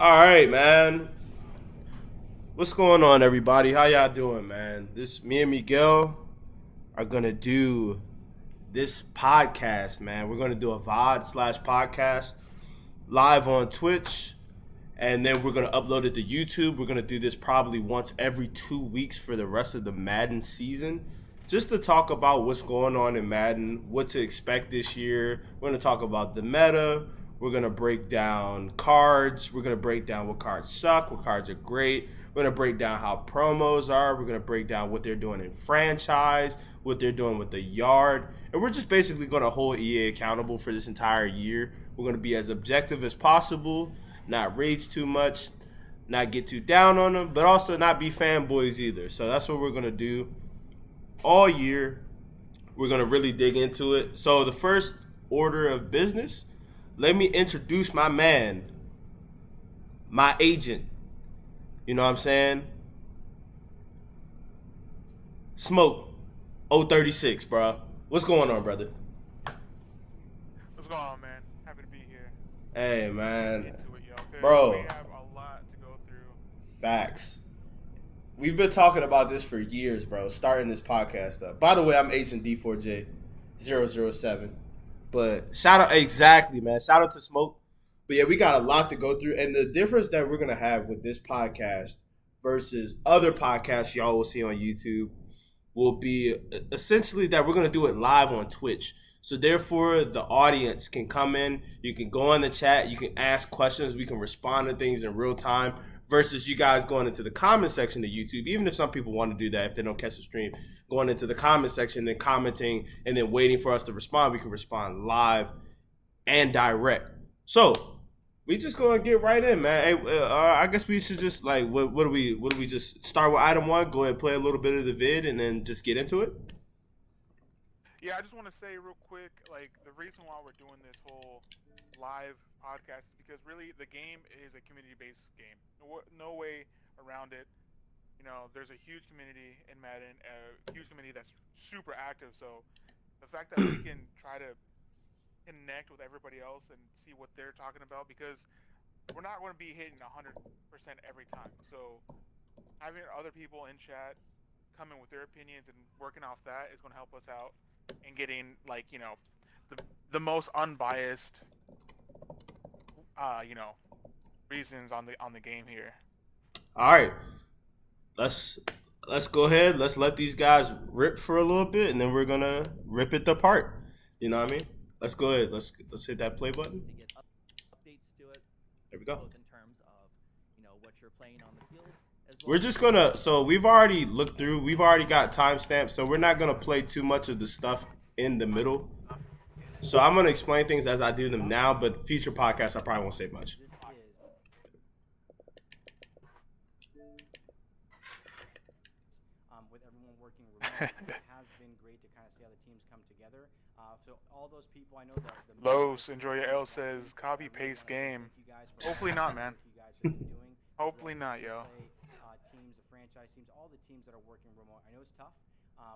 All right, man. What's going on, everybody? How y'all doing, man? This me and Miguel are gonna do this podcast, man. We're gonna do a VOD slash podcast live on Twitch, and then we're gonna upload it to YouTube. We're gonna do this probably once every 2 weeks for the rest of the Madden season, just to talk about what's going on in Madden, what to expect this year. We're gonna talk about the meta. We're gonna break down cards. We're gonna break down what cards suck, what cards are great. We're gonna break down how promos are. We're gonna break down what they're doing in franchise, what they're doing with the yard, and we're just basically gonna hold EA accountable for this entire year. We're gonna be as objective as possible, not rage too much, not get too down on them, but also not be fanboys either. So that's what we're gonna do all year. We're gonna really dig into it. So the first order of business, let me introduce my man, my agent. You know what I'm saying? Smoke 036, bro. What's going on, brother? What's going on, man? Happy to be here. Hey, Let's get man. into it, yo, because we Bro, have a lot to go through. facts. We've been talking about this for years, bro. Starting this podcast up. By the way, I'm Agent D4J007. But shout out, exactly, man. Shout out to Smoke. But yeah, we got a lot to go through. And the difference that we're going to have with this podcast versus other podcasts y'all will see on YouTube will be essentially that we're going to do it live on Twitch. So therefore, the audience can come in. You can go in the chat. You can ask questions. We can respond to things in real time versus you guys going into the comment section of YouTube. Even if some people want to do that, if they don't catch the stream, going into the comment section and commenting and then waiting for us to respond, we can respond live and direct. So we just gonna get right in, man. Hey, I guess we should just like, what do we just start with item one? Go ahead, play a little bit of the vid, and then just get into it. Yeah, I just want to say real quick, like, the reason why we're doing this whole live podcast is because really the game is a community-based game. No way around it. You know, there's a huge community in Madden, a huge community that's super active. So the fact that we can try to connect with everybody else and see what they're talking about, because we're not going to be hitting 100% every time. So having other people in chat coming with their opinions and working off that is going to help us out and getting, like, the most unbiased you know reasons on the game here. All right, let's let's go ahead. Let's let these guys rip for a little bit, and then we're gonna rip it apart. You know what I mean? Let's go ahead. Let's hit that play button. To get updates to it, There we go. both in terms of what you're playing on the field, as well We're as just gonna. So we've already looked through. We've already got timestamps. So we're not gonna play too much of the stuff in the middle. So I'm gonna explain things as I do them now. But future podcasts, I probably won't say much. this is with everyone working remote. It has been great to kind of see how the teams come together. So all those people, I know the Los, enjoy your L says copy paste game. Thank you guys for Hopefully not, man. what you guys have been doing. Hopefully not, yo. Teams, the franchise teams, all the teams that are working remote. I know it's tough,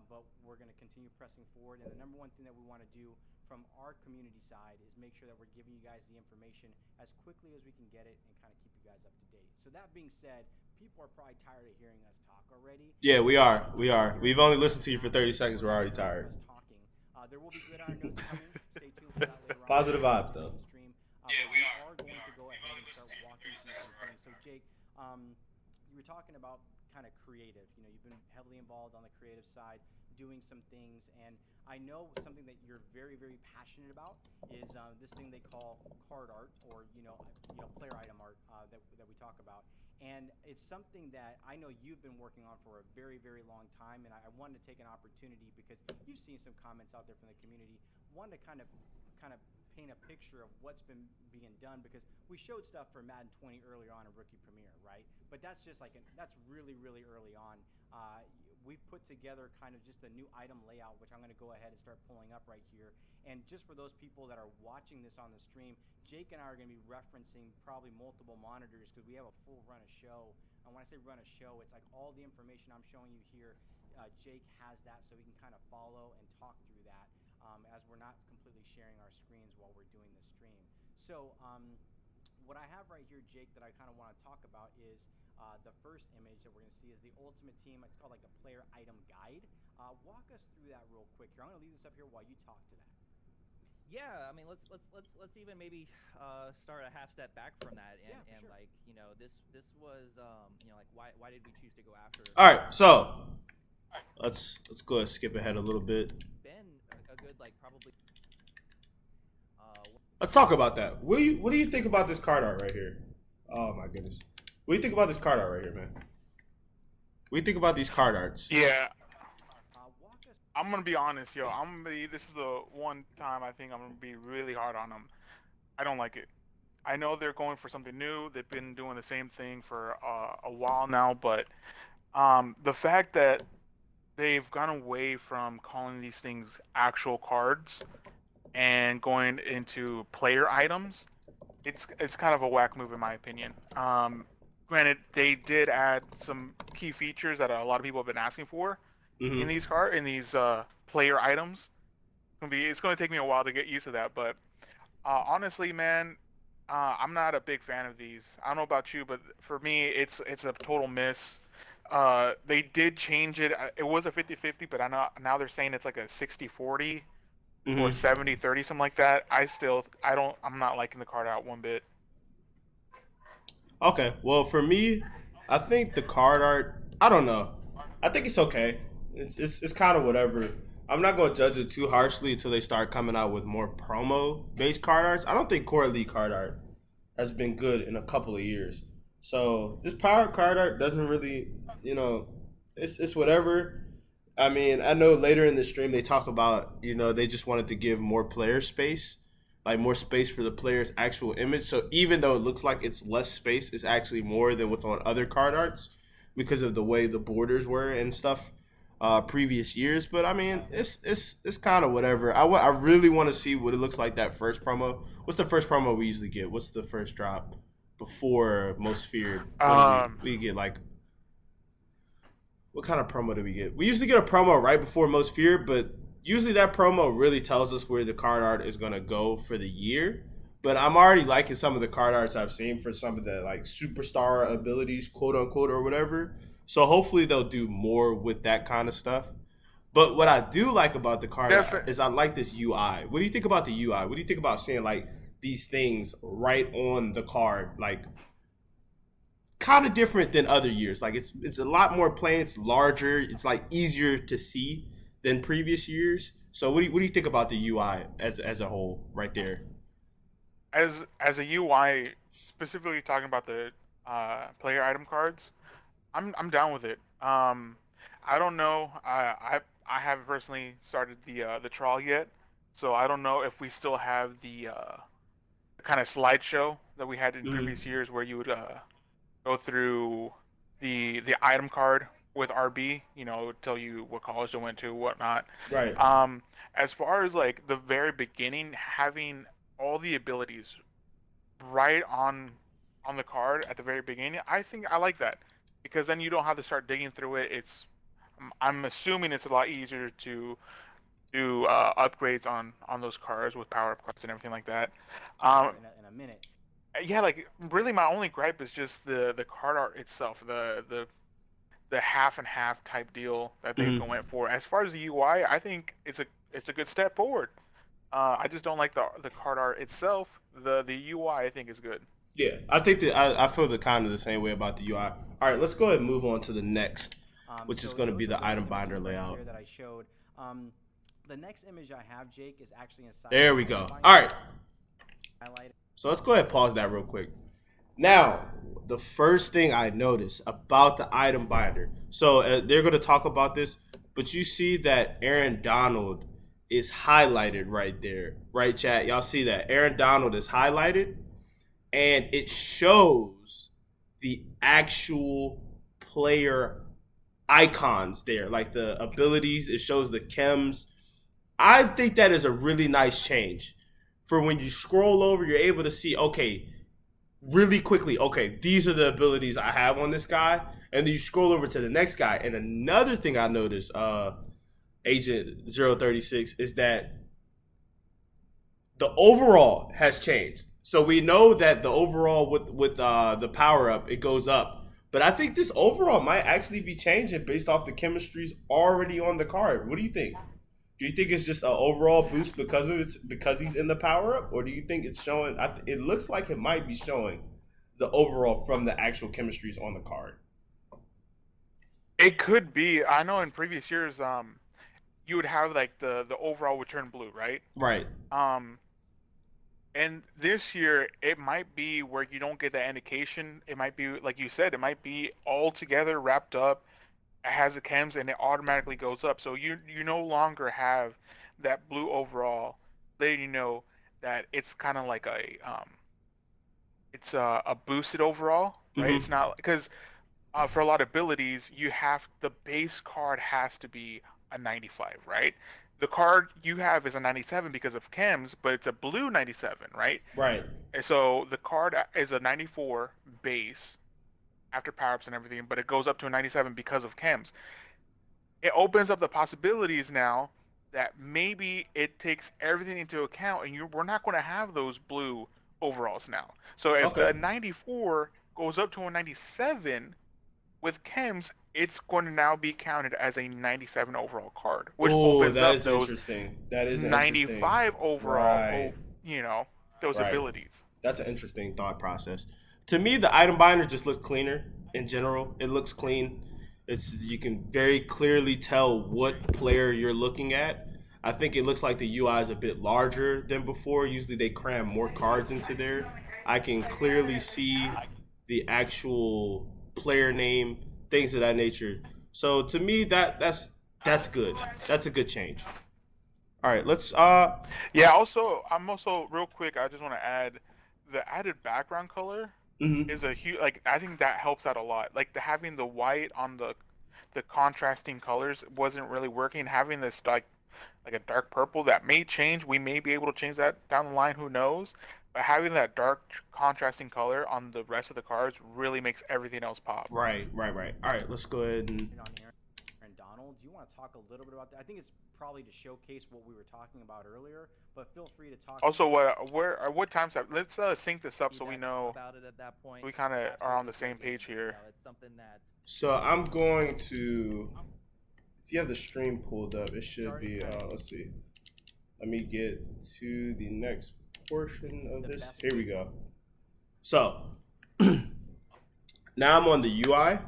but we're going to continue pressing forward. And the number one thing that we want to do from our community side is make sure that we're giving you guys the information as quickly as we can get it and kind of keep you guys up to date. So that being said, people are probably tired of hearing us talk already. Yeah, we are. We are. We've only listened to you for 30 seconds. We're already tired. Talking. There will be gridiron notes coming. Stay tuned for that later on. Positive vibes, though. Stream. Yeah, we are going to go ahead and start walking through some things. So, Jake, you were talking about kind of creative. You've been heavily involved on the creative side, doing some things, and I know something that you're very, very passionate about is this thing they call card art, or player item art that we talk about. And it's something that I know you've been working on for a very, very long time, and I wanted to take an opportunity because you've seen some comments out there from the community. Wanted to kind of paint a picture of what's been being done, because we showed stuff for Madden 20 earlier on in Rookie Premiere, right? But that's just that's really, really early on. We've put together kind of just a new item layout, which I'm going to go ahead and start pulling up right here. And just for those people that are watching this on the stream, Jake and I are going to be referencing probably multiple monitors because we have a full run of show. And when I say run a show, it's like all the information I'm showing you here, Jake has that so we can kind of follow and talk through that as we're not completely sharing our screens while we're doing the stream. So what I have right here, Jake, that I kind of want to talk about is the first image that we're going to see is the Ultimate Team. It's called like the Player Item Guide. Walk us through that real quick here. I'm going to leave this up here while you talk to that. Yeah, I mean, let's even maybe start a half step back from that, and, Yeah, and sure. like this was like why did we choose to go after? All right, so let's go ahead and skip ahead a little bit. Been a good like probably. Let's talk about that. What do you think about this card art right here? Oh my goodness, what do you think about this card art right here, man? What do you think about these card arts? Yeah, Walk us. I'm gonna be honest, yo. This is the one time I think I'm gonna be really hard on them. I don't like it. I know they're going for something new. They've been doing the same thing for a while now, but the fact that they've gone away from calling these things actual cards and going into player items, it's kind of a whack move in my opinion. Granted, they did add some key features that a lot of people have been asking for in Mm-hmm. these player items. It's going to take me a while to get used to that, but honestly, man, I'm not a big fan of these. I don't know about you, but for me, it's a total miss. They did change it. It was a 50-50, but I know now they're saying it's like a 60-40 or Mm-hmm. 70-30, something like that. I'm not liking the card out one bit. Okay, well for me, I think the card art. I don't know. I think it's okay. It's kind of whatever. I'm not gonna judge it too harshly until they start coming out with more promo based card arts. I don't think Core Elite card art has been good in a couple of years. So this power card art doesn't really, it's whatever. I mean, I know later in the stream they talk about, they just wanted to give more player space, like more space for the player's actual image. So even though it looks like it's less space, it's actually more than what's on other card arts because of the way the borders were and stuff previous years. But I mean, it's kind of whatever. I really want to see what it looks like that first promo. What's the first promo we usually get? What's the first drop before Most Feared? What do Um, we get like? What kind of promo do we get? We usually get a promo right before Most Feared, but usually that promo really tells us where the card art is gonna go for the year. But I'm already liking some of the card arts I've seen for some of the like superstar abilities, quote unquote, or whatever. So hopefully they'll do more with that kind of stuff. But what I do like about the card art definitely. is I like this UI. What do you think about the UI? What do you think about seeing like these things right on the card, like kind of different than other years. Like it's a lot more plain. It's larger. It's like easier to see than previous years. So what do you think about the UI as a whole right there? As a UI, specifically talking about the player item cards, I'm down with it. I don't know. I haven't personally started the trial yet, so I don't know if we still have the kind of slideshow that we had in Mm-hmm. previous years, where you would go through the item card with RB. Tell you what college they went to, whatnot. Right. Um, as far as like the very beginning, having all the abilities right on the card at the very beginning, I think I like that, because then you don't have to start digging through it. I'm assuming it's a lot easier to do upgrades on those cards with power up cards and everything like that. Here Um, in a minute. yeah, like really, my only gripe is just the card art itself, the half and half type deal that they've Mm-hmm. going for. As far as the UI, I think it's a good step forward. I just don't like the card art itself. The UI I think is good. Yeah, I think that I feel the kind of the same way about the UI. All right, let's go ahead and move on to the next, which is So going to be those are the those item binder images right layout. there that I showed. The next image I have, Jake, is actually inside There the we item go. binder. All right, Highlighted. so let's go ahead and pause that real quick. Now, the first thing I noticed about the item binder. So they're going to talk about this, but you see that Aaron Donald is highlighted right there, right, chat? Y'all see that Aaron Donald is highlighted, and it shows the actual player icons there, like the abilities. It shows the chems. I think that is a really nice change. For when you scroll over, you're able to see, okay, really quickly, okay, these are the abilities I have on this guy, and then you scroll over to the next guy. And another thing I noticed, Agent 036, is that the overall has changed. So we know that the overall with the power up it goes up, but I think this overall might actually be changing based off the chemistries already on the card. What do you think? Do you think it's just an overall boost because of it, because he's in the power up, or do you think it's showing? It looks like it might be showing the overall from the actual chemistries on the card. It could be. I know in previous years, you would have like the overall would turn blue, right? Right. Um, and this year it might be where you don't get that indication. It might be like you said, it might be all together wrapped up. It has the chems and it automatically goes up. So you no longer have that blue overall, letting you know that it's kind of like a boosted overall, right? It's Mm-hmm. not because for a lot of abilities, you have the base card has to be a 95, right? The card you have is a 97 because of chems, but it's a blue 97, right? Right. And so the card is a 94 base after power-ups and everything, but it goes up to a 97 because of chems. It opens up the possibilities now that maybe it takes everything into account, and we're not going to have those blue overalls now. So if Okay. the 94 goes up to a 97, with chems, it's going to now be counted as a 97 overall card, which Oh, opens that up is those interesting. That is interesting. 95 overall, Right. you know, those Right. abilities. That's an interesting thought process. To me, the item binder just looks cleaner in general. It looks clean. It's you can very clearly tell what player you're looking at. I think it looks like the UI is a bit larger than before. Usually they cram more cards into there. I can clearly see the actual player name, things of that nature. So to me, that's good. That's a good change. All right, let's Yeah, also, I'm also, real quick, I just want to add the added background color mhm. is a huge, like, I think that helps out a lot. Like, having the white on the contrasting colors wasn't really working. Having this, like a dark purple that may change. We may be able to change that down the line. Who knows? But having that dark contrasting color on the rest of the cards really makes everything else pop. Right. All right, let's go ahead and On Aaron Donald. Do you want to talk a little bit about that? I think it's probably to showcase what we were talking about earlier, but feel free to talk. Also, what times have? Let's sync this up so we know about it at that point. we kind of are on the same Absolutely. page here. It's something that so I'm going to if you have the stream pulled up, it should be let's see. Let me get to the next portion of this. Here we go. So now I'm on the UI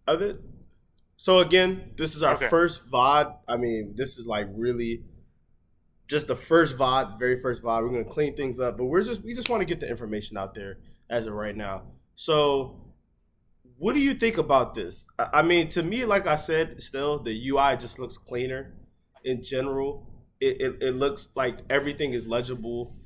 of it. So again, this is our Okay. first VOD. I mean, this is like really just the first VOD, very first VOD. We're gonna clean things up, but we just want to get the information out there as of right now. So, what do you think about this? I mean, to me, like I said, still the UI just looks cleaner in general. It looks like everything is legible,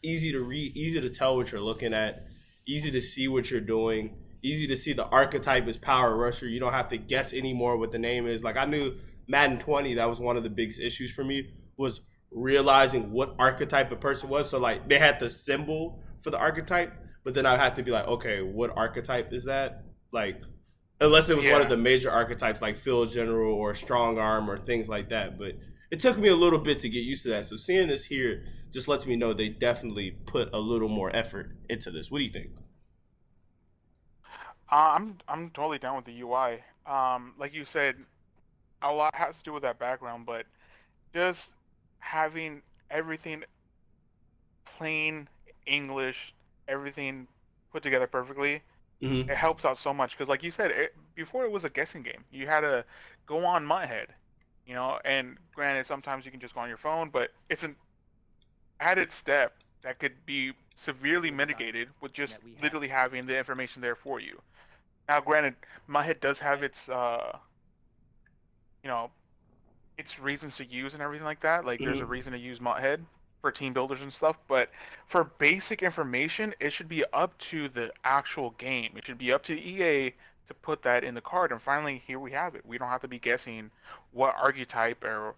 easy to read, easy to tell what you're looking at, easy to see what you're doing, easy to see the archetype is Power Rusher. You don't have to guess anymore what the name is. Like I knew Madden 20, that was one of the biggest issues for me was realizing what archetype a person was. So like they had the symbol for the archetype, but then I had to be like, okay, what archetype is that? Like unless it was one of the major archetypes like Field General or Strong Arm or things like that. But it took me a little bit to get used to that. So seeing this here just lets me know they definitely put a little more effort into this. What do you think? I'm totally down with the UI. Like you said, a lot has to do with that background, but just having everything plain English, everything put together perfectly, Mm-hmm. it helps out so much. Because, like you said, before it was a guessing game. You had to go on Mutthead, and granted, sometimes you can just go on your phone, but it's an added step that could be severely mitigated with just literally having the information there for you. Now, granted, Mutthead does have you know, its reasons to use and everything like that. Like, there's a Mm-hmm. reason to use Mutthead for team builders and stuff, but for basic information, it should be up to the actual game. It should be up to EA to put that in the card. And finally, here we have it. We don't have to be guessing what archetype or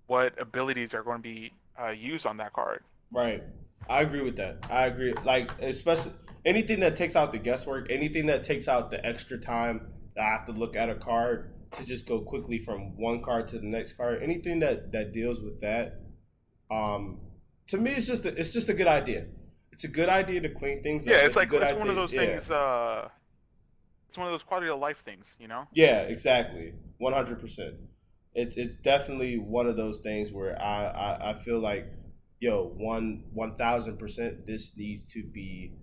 what abilities are going to be used on that card. Right. I agree with that. I agree. Like especially anything that takes out the guesswork, anything that takes out the extra time that I have to look at a card to just go quickly from one card to the next card. Anything that deals with that, to me, it's just a good idea. it's a good idea to clean things Yeah, up. it's It's a like good it's one of idea. those Yeah. things. It's one of those quality of life things, you know. Yeah, exactly. 100%. It's definitely one of those things where I feel like, yo, 1,000% this needs to be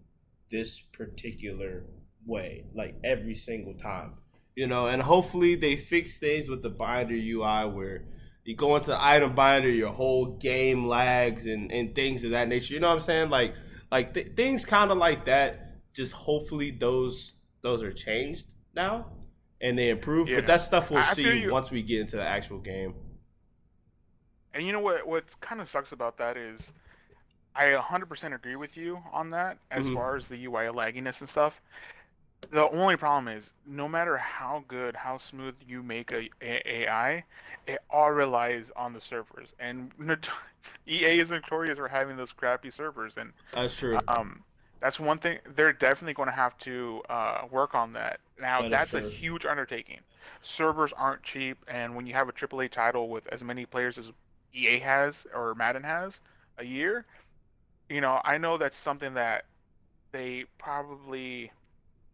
this particular way, like every single time. And hopefully they fix things with the binder UI where you go into the item binder, your whole game lags and things of that nature. You know what I'm saying? Things kind of like that. Just hopefully those are changed now and they improve. But Yeah, that stuff we'll I feel see you. once we get into the actual game. And you know what kind of sucks about that is I 100% agree with you on that as Hmm. far as the UI lagginess and stuff. The only problem is no matter how good, how smooth you make a AI, it all relies on the servers. And EA is notorious for having those crappy servers, and That's true. um, that's one thing they're definitely going to have to work on that. Now That is that's a true. huge undertaking. Servers aren't cheap, and when you have a AAA title with as many players as EA has or Madden has a year, I know that's something that they probably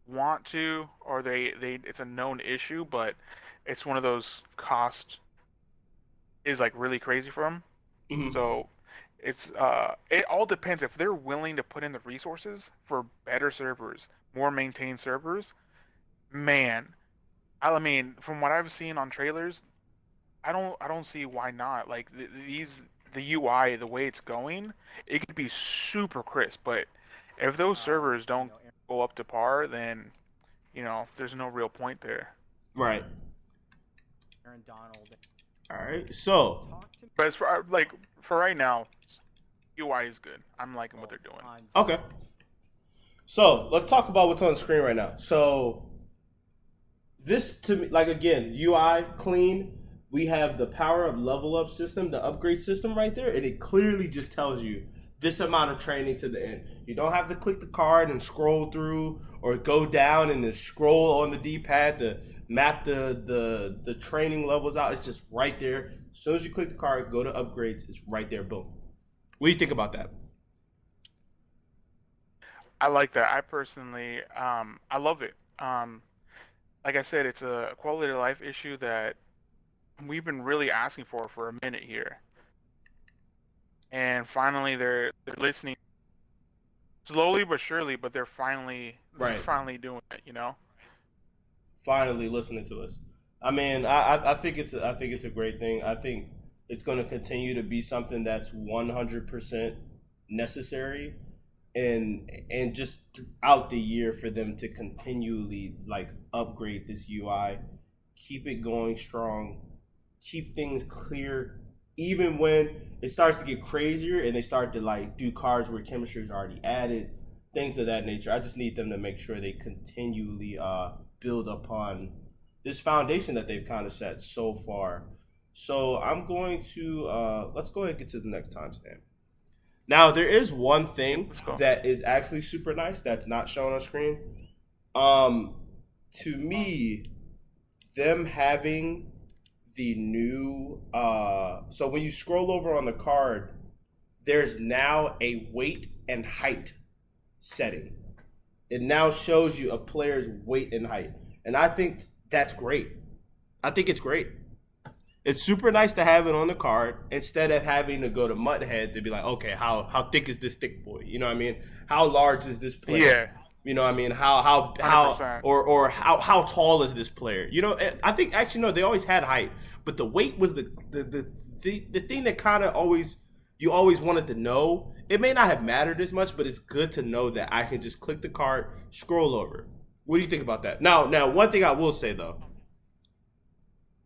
want to, or they it's a known issue, but it's one of those cost is like really crazy for them. Hmm. So it all depends if they're willing to put in the resources for better servers, more maintained servers. Man, I mean, from what I've seen on trailers, I don't see why not. Like the UI, the way it's going, it could be super crisp, but if those servers You don't know, go up to par, then there's no real point there. Right. Aaron Donald. All right. So, Talk to me But as for for right now, UI is good. I'm liking what they're doing. on okay. So let's talk about what's on the screen right now. So this to me, like again, UI clean. We have the power up level up system, the upgrade system right there, and it clearly just tells you this amount of training to the end. You don't have to click the card and scroll through or go down and then scroll on the D pad to map the training levels out. It's just right there. As soon as you click the card, go to upgrades, it's right there. Boom. What do you think about that? I like that. I personally, I love it. Like I said, it's a quality of life issue that we've been really asking for a minute here, and finally they're listening slowly but surely, but they're finally they're Right. finally doing it. Finally listening to us. I mean, I think it's a great thing. I think it's going to continue to be something that's 100% necessary, and just throughout the year for them to continually like upgrade this UI, keep it going strong, keep things clear, even when it starts to get crazier and they start to like do cards where chemistry is already added, things of that nature. I just need them to make sure they continually build upon this foundation that they've kind of set so far. So I'm going to let's go ahead and get to the next timestamp. Now there is one thing Let's go. that is actually super nice that's not shown on screen. Um, to me, them having the new so when you scroll over on the card, there's now a weight and height setting. It now shows you a player's weight and height. And I think that's great. I think it's great. It's super nice to have it on the card instead of having to go to Mudhead to be like, okay, how thick is this thick boy? You know what I mean? How large is this player? Yeah, You know what I mean? How 100%. or how tall is this player? I think actually no, they always had height, but the weight was the thing that kind of always you always wanted to know. It may not have mattered as much, but it's good to know that I can just click the card, scroll over. What do you think about that? Now, one thing I will say though,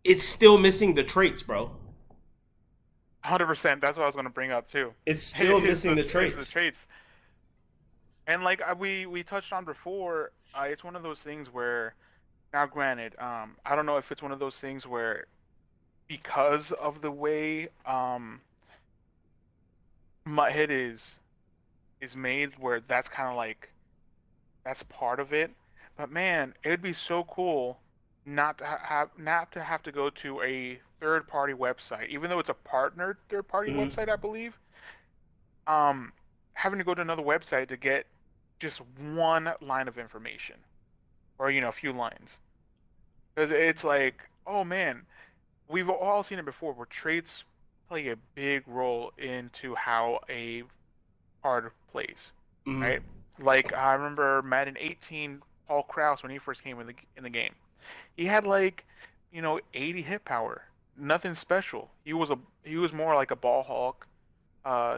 it's still missing the traits, bro. 100%. That's what I was going to bring up too. It's still missing the It's the traits. traits. And like we touched on before, it's one of those things where now, granted, I don't know if it's one of those things where because of the way Mutthead is made, where that's kind of like that's part of it. But man, it would be so cool not to have to go to a third party website, even though it's a partnered third party Mm-hmm. website, I believe. Um, having to go to another website to get just one line of information, or a few lines, because it's like, oh man, we've all seen it before where traits play a big role into how a card plays, Mm-hmm. right? Like I remember Madden 18, Paul Krause when he first came in the game. He had like, 80 hit power. Nothing special. He was more like a ball hawk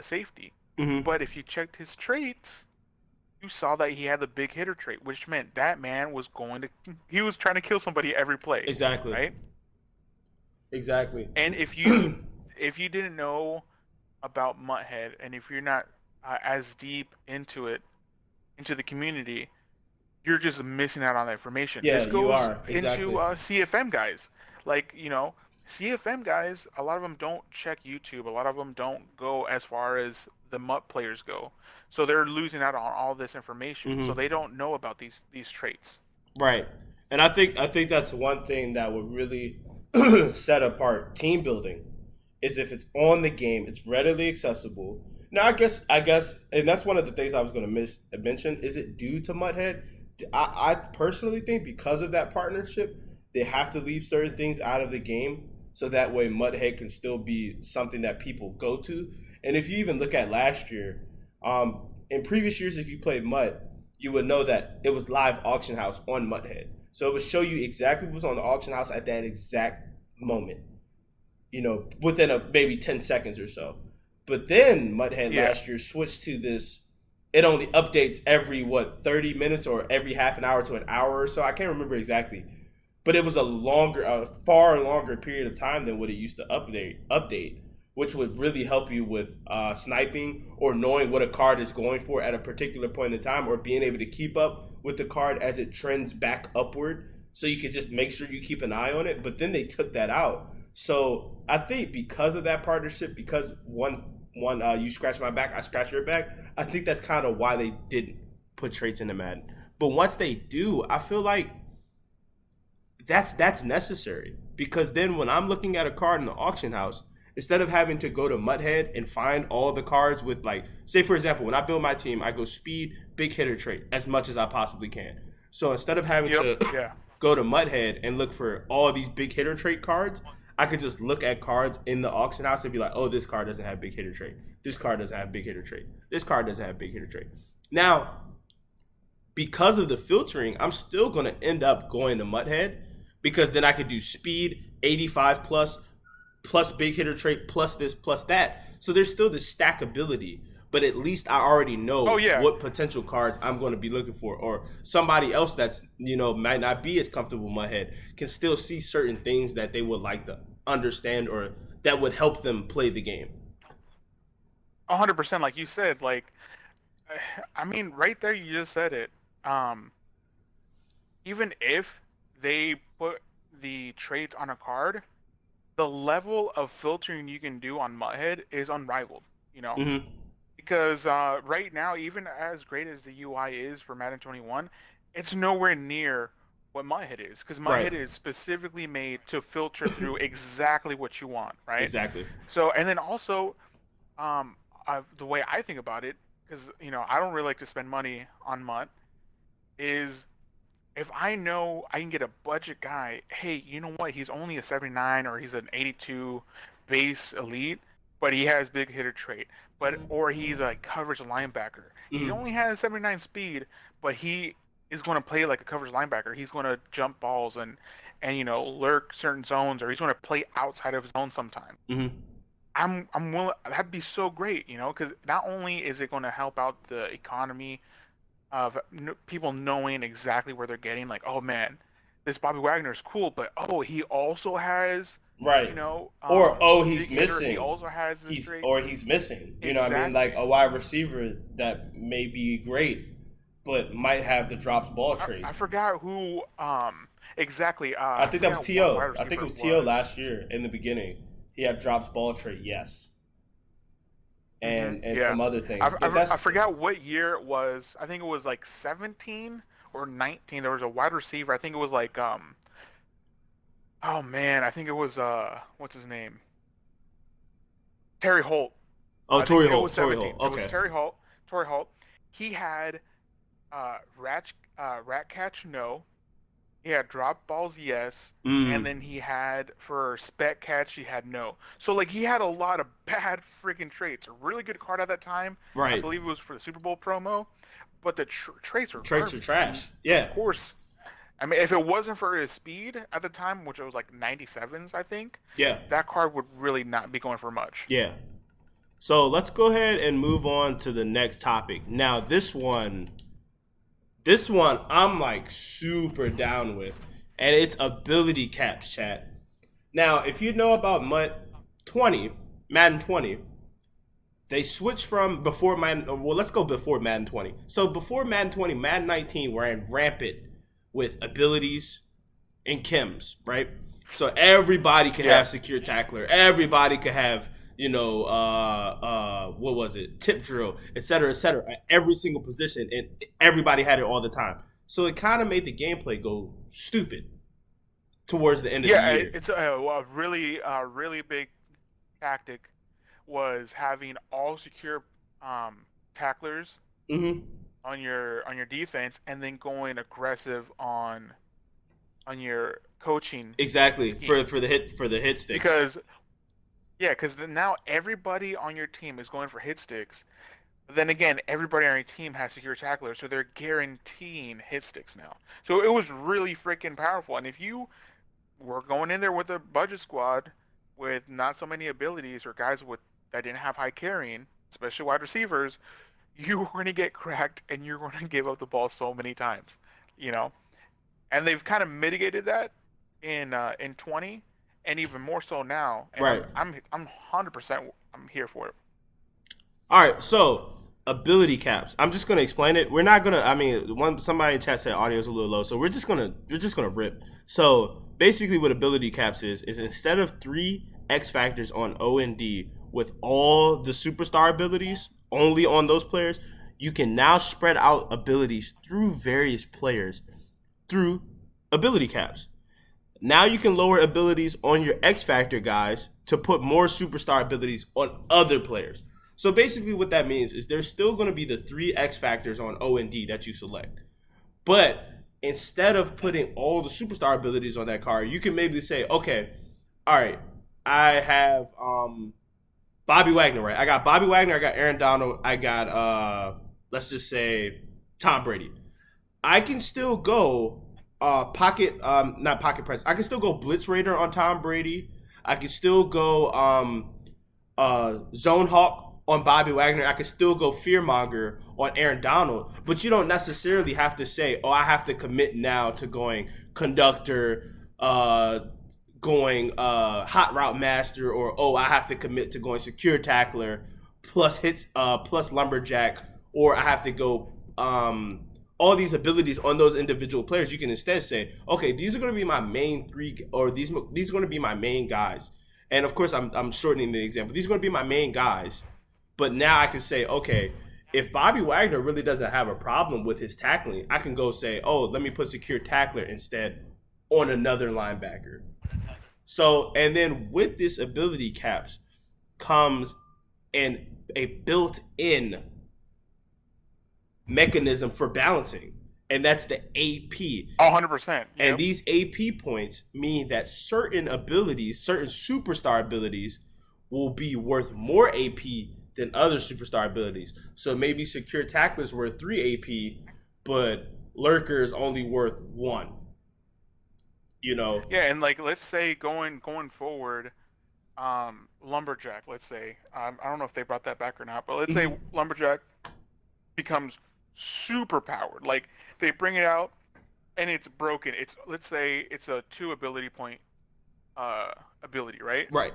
safety. Mm-hmm. But if you checked his traits, you saw that he had the big hitter trait, which meant that man was he was trying to kill somebody every play, Exactly. right? Exactly. And if you didn't know about Mutthead, and if you're not as deep into the community, you're just missing out on that information. Yeah, This you goes are. into Exactly. CFM guys. Like, CFM guys, a lot of them don't check YouTube. A lot of them don't go as far as the MUT players go. So they're losing out on all this information. So Mm-hmm. they don't know about these traits. Right. And I think that's one thing that would really set apart team building is if it's on the game, it's readily accessible. Now I guess and that's one of the things I was going to mention. Is it due to Mudhead? I personally think because of that partnership, they have to leave certain things out of the game so that way Mudhead can still be something that people go to. And if you even look at last year, in previous years, if you played Mud, you would know that it was live auction house on Mudhead. So it would show you exactly what was on the auction house at that exact moment, within maybe 10 seconds or so. But then Mudhead Yeah. last year switched to this. It only updates every 30 minutes or every half an hour to an hour or so. I can't remember exactly, but it was a far longer period of time than what it used to update, which would really help you with sniping or knowing what a card is going for at a particular point in time, or being able to keep up with the card as it trends back upward. So you could just make sure you keep an eye on it. But then they took that out. So I think because of that partnership, because one you scratch my back, I scratch your back. I think that's kind of why they didn't put traits in the Madden. But once they do, I feel like that's necessary, because then when I'm looking at a card in the auction house, instead of having to go to Mudhead and find all the cards with, like, say for example, when I build my team, I go speed, big hitter trait as much as I possibly can. So instead of having Yep. to Yeah. go to Mudhead and look for all these big hitter trait cards, I could just look at cards in the auction house and be like, oh, this card doesn't have big hitter trait. This card doesn't have big hitter trait. This card doesn't have big hitter trait. Now, because of the filtering, I'm still going to end up going to Mudhead, because then I could do speed 85 plus big hitter trait plus this plus that. So there's still this stackability, but at least I already Oh know yeah. what potential cards I'm going to be looking for, or somebody else that's might not be as comfortable in my head can still see certain things that they would like to understand, or that would help them play the game. 100%. Like you said. Like, I mean, right there, you just said it. Um, Even if they put the traits on a card, the level of filtering you can do on Mudhead is unrivaled. You know, Mm-hmm. because right now, even as great as the UI is for Madden 21, it's nowhere near what Mudhead is, because Right. Mudhead is specifically made to filter through exactly what you want, right? Exactly. So, and then also, um, the way I think about it, because I don't really like to spend money on Mud, is if I know I can get a budget guy, hey, you know what? He's only a 79 or he's an 82 base elite, but he has big hitter trait. Or he's a coverage linebacker. He Mm-hmm. only has 79 speed, but he is going to play like a coverage linebacker. He's going to jump balls and lurk certain zones, or he's going to play outside of his zone sometimes. Mm-hmm. I'm willing. That'd be so great, because not only is it going to help out the economy of people knowing exactly where they're getting. Like, oh man, this Bobby Wagner is cool, but oh, he also has, Right. Or he's big hitter. He missing. also has this He's trait. or he's missing. You know what I mean? Like Exactly. a wide receiver that may be great, but might have the drops ball trait. I forgot who exactly. I I think that was forgot what wide To. I think it receiver was it To was. last year in the beginning. He had drops ball trait, yes, and Yeah. some other things. But I that's forgot what year it was. I think it was like 17 or 19. There was a wide receiver. I think it was like oh man, I think it was what's his name? Terry Holt. oh I think Torrey it was Holt. Torrey Holt. 17. It was Okay. Terry Holt. Torrey Holt, he had rat catch no, he had drop balls yes, and Mm, then he had for spec catch he had no. So like he had a lot of bad freaking traits. A really good card at that time. I right. believe it was for the Super Bowl promo, but the traits are Traits are garbage. And trash. of Yeah, course, I mean, if it wasn't for his speed at the time, which it was like 97s, I think, yeah, that card would really not be going for much. yeah. So let's go ahead and move on to the next topic. Now, this one, I'm like super down with, and it's ability caps, chat. Now, if you know about 20, Madden 20, they switched from before Madden. Well, let's go before Madden 20. So before Madden 20, Madden 19 ran rampant with abilities and chems, right? So everybody could Yeah. have secure tackler. Everybody could have, what was it? Tip drill, et cetera, at every single position, and everybody had it all the time. So it kind of made the gameplay go stupid towards the end of the Yeah, year. it's a really big tactic was having all secure tacklers Mm-hmm. on your defense and then going aggressive on your coaching Exactly scheme for the hit sticks. because yeah, because now everybody on your team is going for hit sticks. But then again, everybody on your team has secure tacklers, so they're guaranteeing hit sticks now. So it was really freaking powerful. And if you were going in there with a budget squad with not so many abilities or guys with that didn't have high carrying, especially wide receivers, you were going to get cracked and you're going to give up the ball so many times, you know. And they've kind of mitigated that in 20, and even more so now. And Right. I'm 100% I'm here for it. All right, so ability caps. I'm just gonna explain it. We're not gonna. I mean, one somebody in chat said audio is a little low, so we're just gonna rip. So basically, what ability caps is instead of 3 X factors on O and D with all the superstar abilities only on those players, you can now spread out abilities through various players through ability caps. Now you can lower abilities on your X Factor guys to put more superstar abilities on other players. So basically, what that means is there's still going to be the 3 X Factors on O and D that you select. But instead of putting all the superstar abilities on that card, you can maybe say, okay, all right, I have Bobby Wagner, right? I got Bobby Wagner, I got Aaron Donald, I got let's just say Tom Brady. I can still go pocket not pocket press. I can still go blitz raider on Tom Brady. I can still go zone hawk on Bobby Wagner. I can still go fearmonger on Aaron Donald. But you don't necessarily have to say, oh, I have to commit now to going conductor, going hot route master, or oh, I have to commit to going secure tackler plus hits plus lumberjack, or I have to go all these abilities on those individual players. You can instead say, okay, these are going to be my main three, or these are going to be my main guys. And of course, I'm shortening the example. These are going to be my main guys. But now I can say, okay, if Bobby Wagner really doesn't have a problem with his tackling, I can go say, oh, let me put secure tackler instead on another linebacker. So, and then with this ability caps comes a built-in mechanism for balancing, and that's the AP. 100%. And Yep. these AP points mean that certain abilities, certain superstar abilities, will be worth more AP than other superstar abilities. So maybe secure tacklers worth 3 AP, but lurker is only worth 1. You know. Yeah, and like let's say going forward, lumberjack. Let's say I don't know if they brought that back or not, but let's say Mhm. lumberjack becomes super powered. Like they bring it out and it's broken. It's let's say it's a 2 ability point ability, right? Right.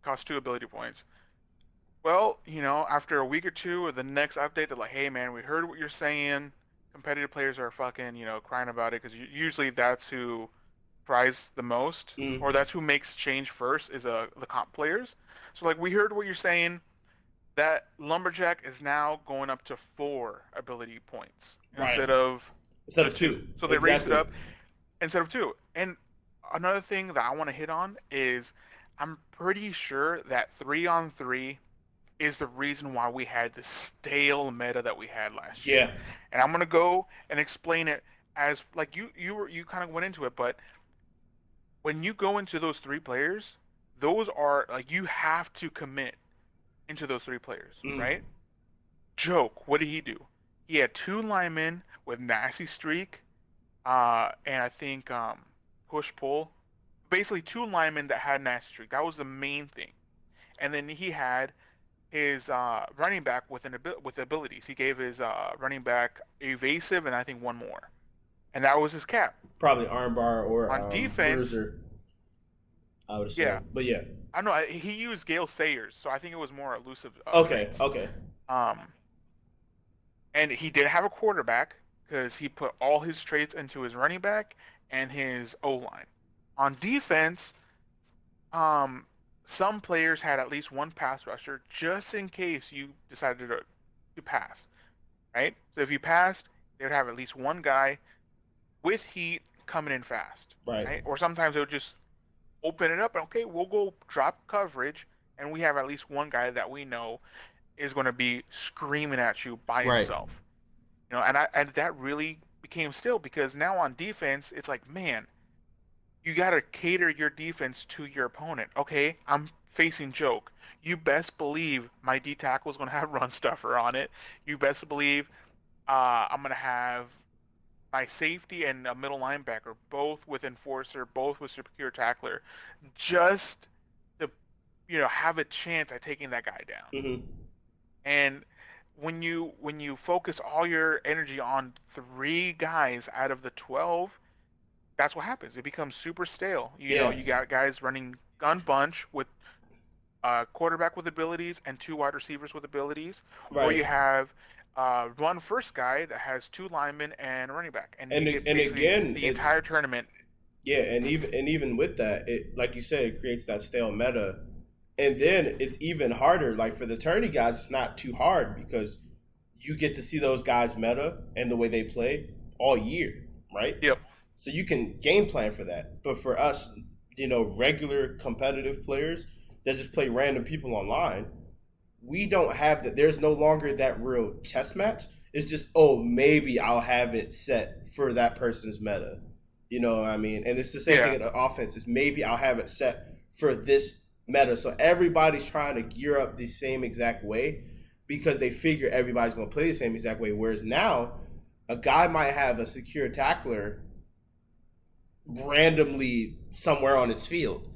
Costs 2 ability points. Well, after a week or two or the next update, they're like, "Hey, man, we heard what you're saying. Competitive players are fucking, crying about it because usually that's who cries the most, Mm. or that's who makes change first is the comp players. So like, we heard what you're saying. That lumberjack is now going up to 4 ability points Right. instead of Instead the of two. 2. So they raised it Exactly. up instead of two. And another thing that I want to hit on is I'm pretty sure that 3-on-3 is the reason why we had the stale meta that we had last year. Yeah. And I'm gonna go and explain it as like you kind of went into it, but when you go into those three players, those are like you have to commit into those three players, Mm. right? Joke, what did he do? He had two linemen with nasty streak, and I think push pull. Basically, two linemen that had nasty streak. That was the main thing. And then he had his running back with with abilities. He gave his running back evasive and I think one more, and that was his cap. Probably armbar or On defense, bruiser, I would yeah, assume. But yeah. I don't know. He used Gale Sayers, so I think it was more elusive Okay. traits. Okay. Um, and he did have a quarterback because he put all his traits into his running back and his O line. On defense, um, some players had at least one pass rusher just in case you decided to pass, right? So if you passed, they would have at least one guy with heat coming in fast, Right. right? Or sometimes they would just open it up and okay, we'll go drop coverage, and we have at least one guy that we know is going to be screaming at you by Right. himself. And that really became still because now on defense, it's like, man, you got to cater your defense to your opponent. Okay, I'm facing Joke. You best believe my D tackle is going to have run stuffer on it. You best believe I'm going to have my safety and a middle linebacker, both with enforcer, both with secure tackler, just to have a chance at taking that guy down. Mm-hmm. And when you focus all your energy on three guys out of the 12, that's what happens. It becomes super stale. Yeah. You got guys running gun bunch with a quarterback with abilities and two wide receivers with abilities, or Right. you have one first guy that has two linemen and a running back, and And you get and basically again, the it's entire tournament. yeah, and even with that, it like you said, it creates that stale meta. And then it's even harder. Like for the tourney guys, it's not too hard because you get to see those guys meta and the way they play all year, right? Yep. So you can game plan for that. But for us, regular competitive players that just play random people online, we don't have that. There's no longer that real chess match. It's just, oh, maybe I'll have it set for that person's meta. You know what I mean? And it's the same thing Yeah. in the offense. Is maybe I'll have it set for this meta. So everybody's trying to gear up the same exact way because they figure everybody's going to play the same exact way. Whereas now, a guy might have a secure tackler randomly somewhere on his field,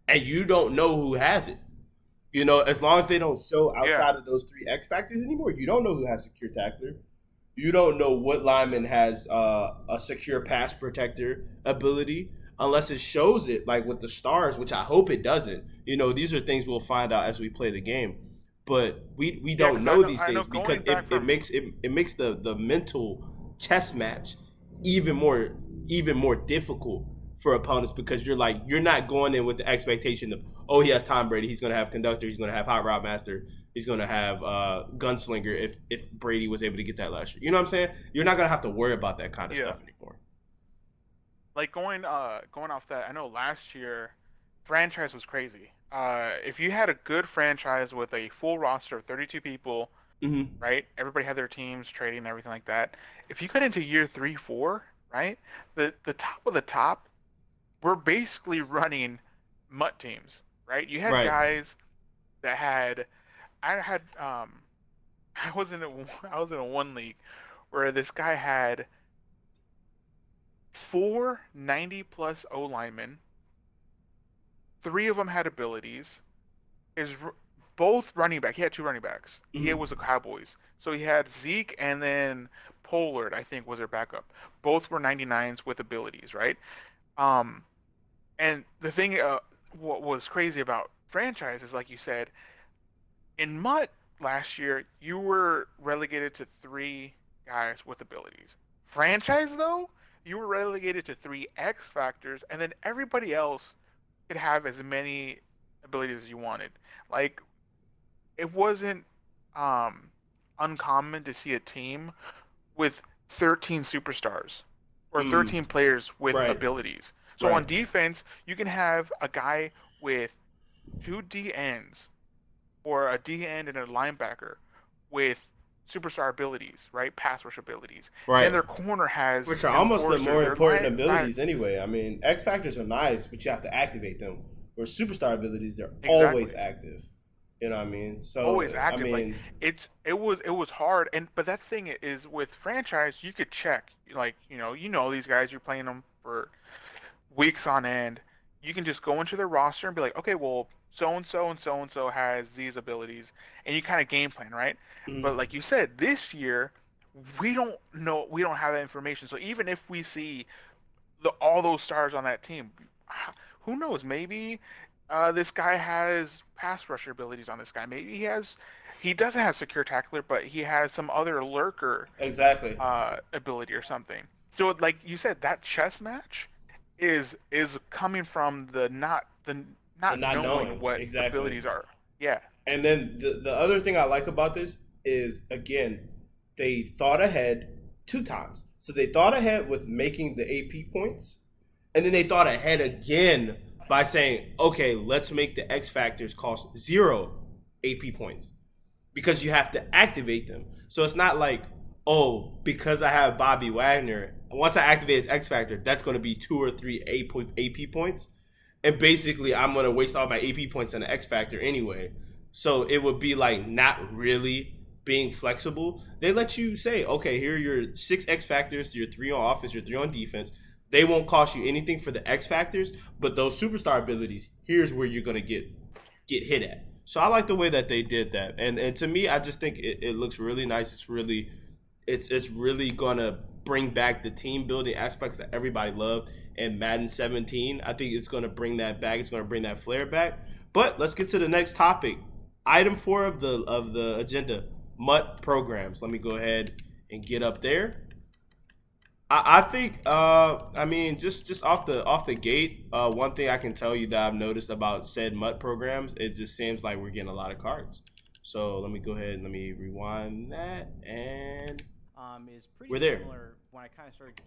and you don't know who has it. As long as they don't show Yeah. outside of those three X factors anymore, you don't know who has secure tackler. You don't know what lineman has a secure pass protector ability unless it shows it, like with the stars, which I hope it doesn't. These are things we'll find out as we play the game. But we Yeah, don't because know these I know things because going it, back it from makes it makes the mental chess match even more difficult for opponents because you're not going in with the expectation of, oh, he has Tom Brady, he's going to have conductor, he's going to have hot rod master, he's going to have gunslinger if Brady was able to get that last year. You know what I'm saying? You're not going to have to worry about that kind of yeah, stuff anymore. like going off that, I know last year franchise was crazy. If you had a good franchise with a full roster of 32 people, Mm-hmm. right? Everybody had their teams trading and everything like that. If you got into year 3, 4, right? The top of the top were basically running mutt teams, right? You had Right. guys that had I had I was in a I was in a one league where this guy had four 90 plus O linemen. Three of them had abilities. His both running back. He had two running backs. He Mm-hmm. was the Cowboys, so he had Zeke and then Pollard. I think was their backup. Both were 99s with abilities, right? Um, and the thing, what was crazy about franchises, like you said, in Mutt last year, you were relegated to three guys with abilities. Franchise though, you were relegated to three X factors, and then everybody else could have as many abilities as you wanted. Like it wasn't um, uncommon to see a team with 13 superstars or Mm. 13 players with Right. abilities. So Right. on defense, you can have a guy with two D ends or a D end and a linebacker with superstar abilities, right? Pass rush abilities. Then Right. their corner has Which are almost the enforcer. more Their important line abilities anyway. I mean, X factors are nice, but you have to activate them. Where superstar abilities, they're always exactly. active. You know what I mean? Always So I active. Like mean, it was hard. And but that thing is with franchise, you could check. Like these guys. You're playing them for weeks on end. You can just go into their roster and be like, okay, well, so and so has these abilities, and you kind of game plan, right? But mhm. like you said, this year we don't know. We don't have that information. So even if we see all those stars on that team. Who knows? Maybe this guy has pass rusher abilities on this guy. Maybe he doesn't have secure tackler, but he has some other lurker Exactly. ability or something. So like you said, that chess match is coming from the The not not knowing knowing. what Exactly. abilities are. Yeah, And then the other thing I like about this is again, they thought ahead 2 times. So they thought ahead with making the AP points, and then they thought ahead again by saying, okay, let's make the X factors cost 0 AP points because you have to activate them. So it's not like, oh, because I have Bobby Wagner, once I activate his X factor, that's going to be 2 or 3 AP points, and basically I'm going to waste all my AP points on the X factor anyway. So it would be like not really being flexible. They let you say, okay, here are your 6 X factors, your 3 on offense, your 3 on defense. They won't cost you anything for the X factors, but those superstar abilities, here's where you're gonna get hit at. So I like the way that they did that, and to me, I just think it looks really nice. It's really gonna bring back the team building aspects that everybody loved in Madden 17. I think it's gonna bring that back. It's gonna bring that flair back. But let's get to the next topic. Item 4 of the agenda: MUT programs. Let me go ahead and get up there. I think I mean just off the gate, one thing I can tell you that I've noticed about said MUT programs, it just seems like we're getting a lot of cards. So let me go ahead and let me rewind that, and Is pretty we're there. similar when I kind of started.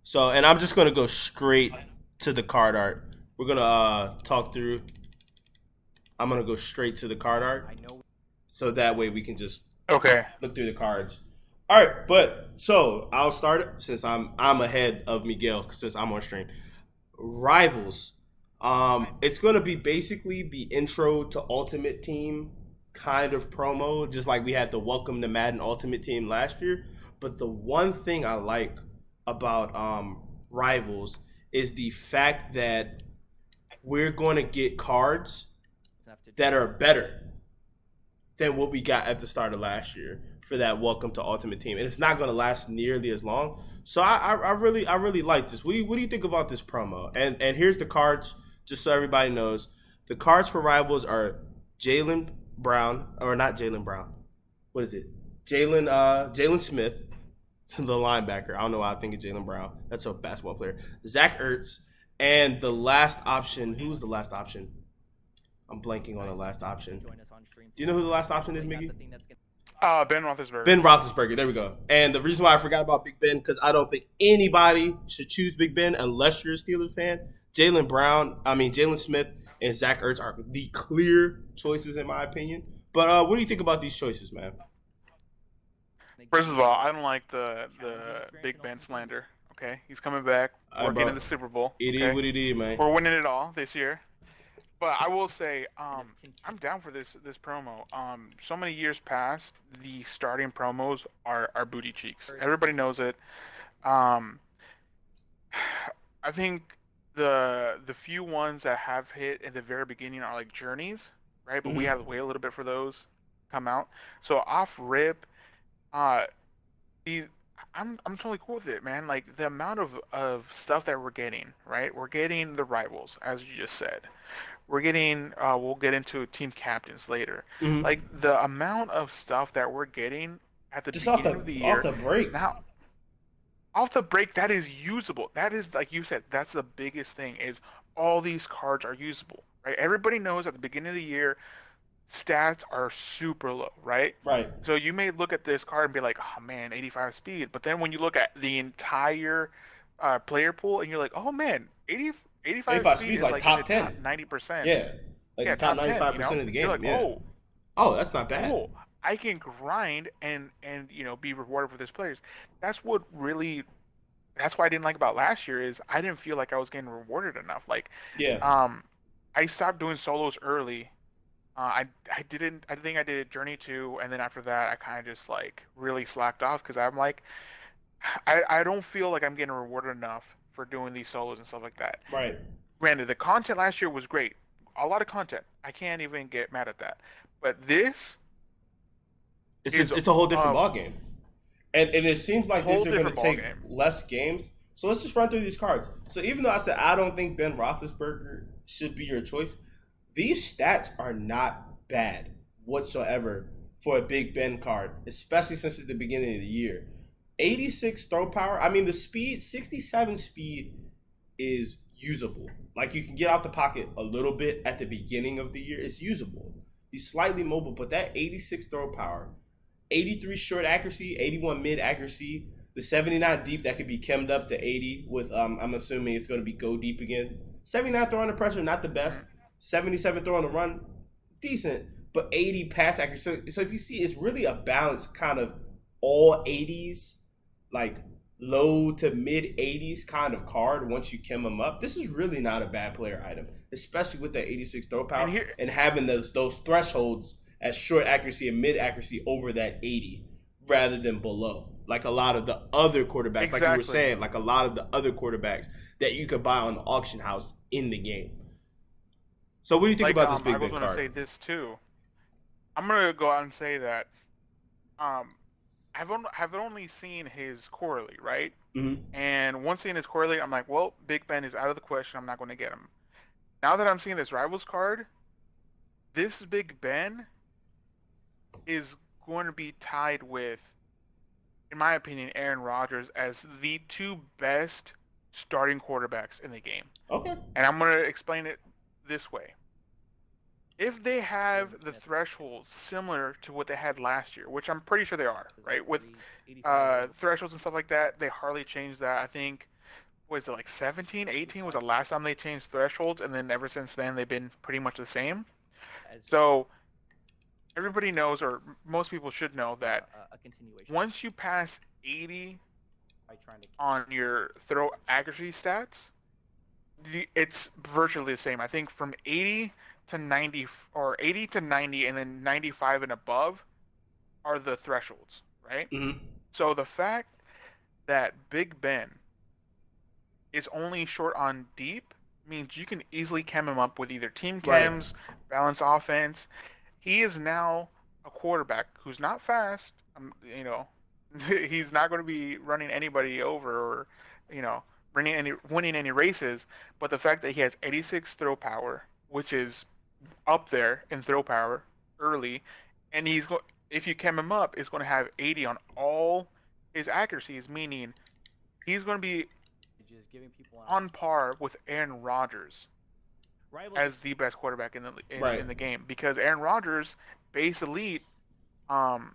So and I'm just gonna go straight to the card art. We're gonna talk through. I'm gonna go straight to the card art, I know. so that way we can just okay. look through the cards. All right, but so I'll start it since I'm ahead of Miguel since I'm on stream. Rivals. It's gonna be basically the intro to Ultimate Team kind of promo, just like we had the Welcome to Madden Ultimate Team last year. But the one thing I like about Rivals is the fact that we're going to get cards that are better than what we got at the start of last year for that Welcome to Ultimate Team, and it's not going to last nearly as long. So I really like this. What do you think about this promo? And here's the cards, just so everybody knows. The cards for Rivals are Jalen Brown, or not Jalen Brown. What is it? Jalen Smith, the linebacker. I don't know why I think of Jalen Brown. That's a basketball player. Zach Ertz, and the last option. Who's the last option? I'm blanking on the last option. Join us on stream. Do you know who the last option is, Miggy? Ben Roethlisberger. Ben Roethlisberger. There we go. And the reason why I forgot about Big Ben because I don't think anybody should choose Big Ben unless you're a Steelers fan. Jalen Smith, and Zach Ertz are the clear choices in my opinion. But what do you think about these choices, man? First of all, I don't like the Big Ben slander. Okay, he's coming back. All We're right, getting bro. the Super Bowl. It is Okay, what it is, man. we're winning it all this year. But I will say, I'm down for this promo. So many years past, the starting promos are booty cheeks. Everybody knows it. Um, I think the few ones that have hit at the very beginning are like journeys, right? But we Mm-hmm. had to wait a little bit for those come out. So off rip, uh, these I'm totally cool with it, man. Like the amount of stuff that we're getting, right? We're getting the rivals, as you just said. We're getting we'll get into team captains later. Mm-hmm. Like the amount of stuff that we're getting at the Just beginning of the off year, the break. now off the break, that is usable. That is like you said, that's the biggest thing is all these cards are usable, right? Everybody knows at the beginning of the year stats are super low, right? Right. So you may look at this card and be like, oh man, 85 speed. But then when you look at the entire player pool and you're like, oh man, 80, 85 85 speed speed's is like like in the top top 10. 90%. Yeah. like the Yeah, top top ninety 10. five percent of the You're game. like, Yeah. oh, Oh, that's not bad. cool. I can grind and be rewarded for this players. That's what really that's what I didn't like about last year is I didn't feel like I was getting rewarded enough. Like, Yeah. um, I stopped doing solos early. I didn't I think I did Journey 2, and then after that I kind of just like really slacked off because I'm like I don't feel like I'm getting rewarded enough for doing these solos and stuff like that. Right. Granted, the content last year was great, a lot of content. I can't even get mad at that. But this is It's a whole different a ball game. And it seems like these whole are going to different ball take game. less games. So let's just run through these cards. So even though I said I don't think Ben Roethlisberger should be your choice, these stats are not bad whatsoever for a Big Ben card, especially since it's the beginning of the year. 86 throw power. I mean, the speed, 67 speed is usable. Like you can get out the pocket a little bit at the beginning of the year. It's usable. He's slightly mobile, but that 86 throw power, 83 short accuracy, 81 mid accuracy, the 79 deep that could be chemmed up to 80 with I'm assuming it's going to be go deep again. 79 throw under pressure, not the best. 77 throw on the run, decent, but 80 pass accuracy. So if you see, it's really a balanced kind of all 80s, like low to mid 80s kind of card once you chem him up. This is really not a bad player item, especially with that 86 throw power and having those thresholds at short accuracy and mid accuracy over that 80 rather than below. Like a lot of the other quarterbacks, Exactly. like you were saying, like a lot of the other quarterbacks that you could buy on the auction house in the game. So what do you think Like about this I Big was Ben gonna say card? this too. I'm gonna go out and say that um I've only seen his correlate, right? Mm-hmm. And once seeing his correlate, I'm like, well, Big Ben is out of the question. I'm not going to get him. Now that I'm seeing this Rivals card, this Big Ben is going to be tied with, in my opinion, Aaron Rodgers as the two best starting quarterbacks in the game. Okay. And I'm going to explain it this way. If they Jalen have the Smith. thresholds similar to what they had last year, which I'm pretty sure they are, Is right? like With 85. thresholds and stuff like that, they hardly changed that. I think was it like 17, 18 was the last time they changed thresholds, and then ever since then they've been pretty much the same. As So everybody knows, or most people should know, that a continuation. once you pass 80 By trying to on your throw accuracy stats, it's virtually the same. I think from 80 to 90, or 80 to 90, and then 95 and above are the thresholds, right? Mm-hmm. So the fact that Big Ben is only short on deep means you can easily chem him up with either team Right. chems, balance offense. He is now a quarterback who's not fast. He's not going to be running anybody over or, you know, winning any races. But the fact that he has 86 throw power, which is up there in throw power early, and if you chem him up, is going to have 80 on all his accuracies, meaning he's going to be just giving people on par with Aaron Rodgers Rivals as the best quarterback Right. in the game, because Aaron Rodgers, base elite, um,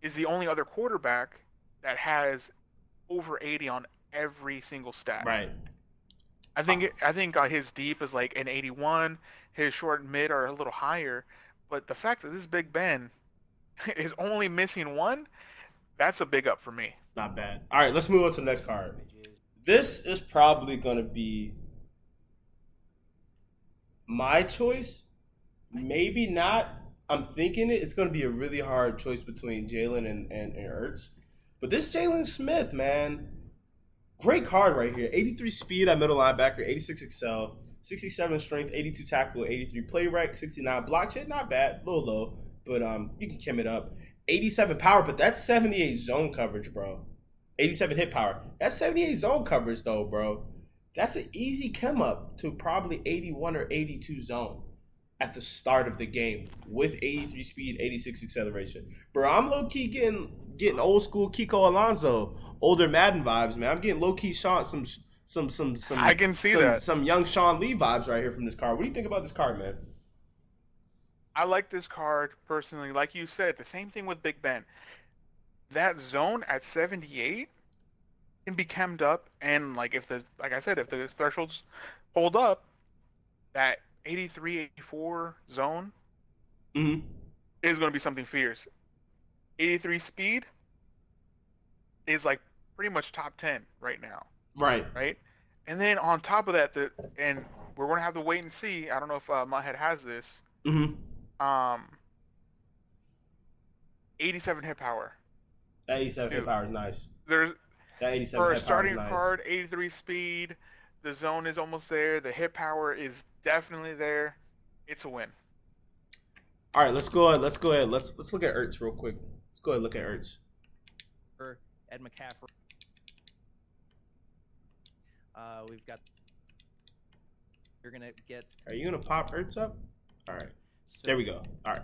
is the only other quarterback that has over 80 on every single stat. Right. I think his deep is like an 81, his short and mid are a little higher, but the fact that this Big Ben is only missing one, that's a big up for me. Not bad. All right, let's move on to the next card. images. This is probably going to be my choice. Maybe not. I'm thinking it. It's going to be a really hard choice between Jalen and Ertz. But this Jalen Smith, man, great card right here. 83 speed at middle linebacker, 86 excel, 67 strength, 82 tackle, 83 play rec, 69 block shit. Not bad, a little low, but you can chem it up. 87 power, but that's 78 zone coverage, bro. 87 hit power. That's 78 zone coverage, though, bro. That's an easy chem up to probably 81 or 82 zone at the start of the game with 83 speed, 86 acceleration. Bro, I'm low key getting old school Kiko Alonso, older Madden vibes, man. I'm getting low key Sean some I can see that. some young Sean Lee vibes right here from this card. What do you think about this card, man? I like this card personally. Like you said, the same thing with Big Ben. That zone at 78 can be chemmed up, and like I said, if the thresholds hold up, that 83, 84 zone Mm-hmm. is going to be something fierce. 83 speed is like pretty much top 10 right now, Right. right? And then on top of that, and we're going to have to wait and see. I don't know if Mudhead has this. Mm-hmm. Um, 87 hit power. That 87 hit Dude, power is nice. there's That 87 for a hit power is starting nice. card, 83 speed. The zone is almost there. The hit power is definitely there. It's a win. All right, let's go ahead. Let's go ahead. Let's look at Ertz real quick. Let's go ahead and look at Ertz. For Ed McCaffrey. We've got. You're gonna get. Are you gonna pop Ertz up? All right. So, There we go. All right.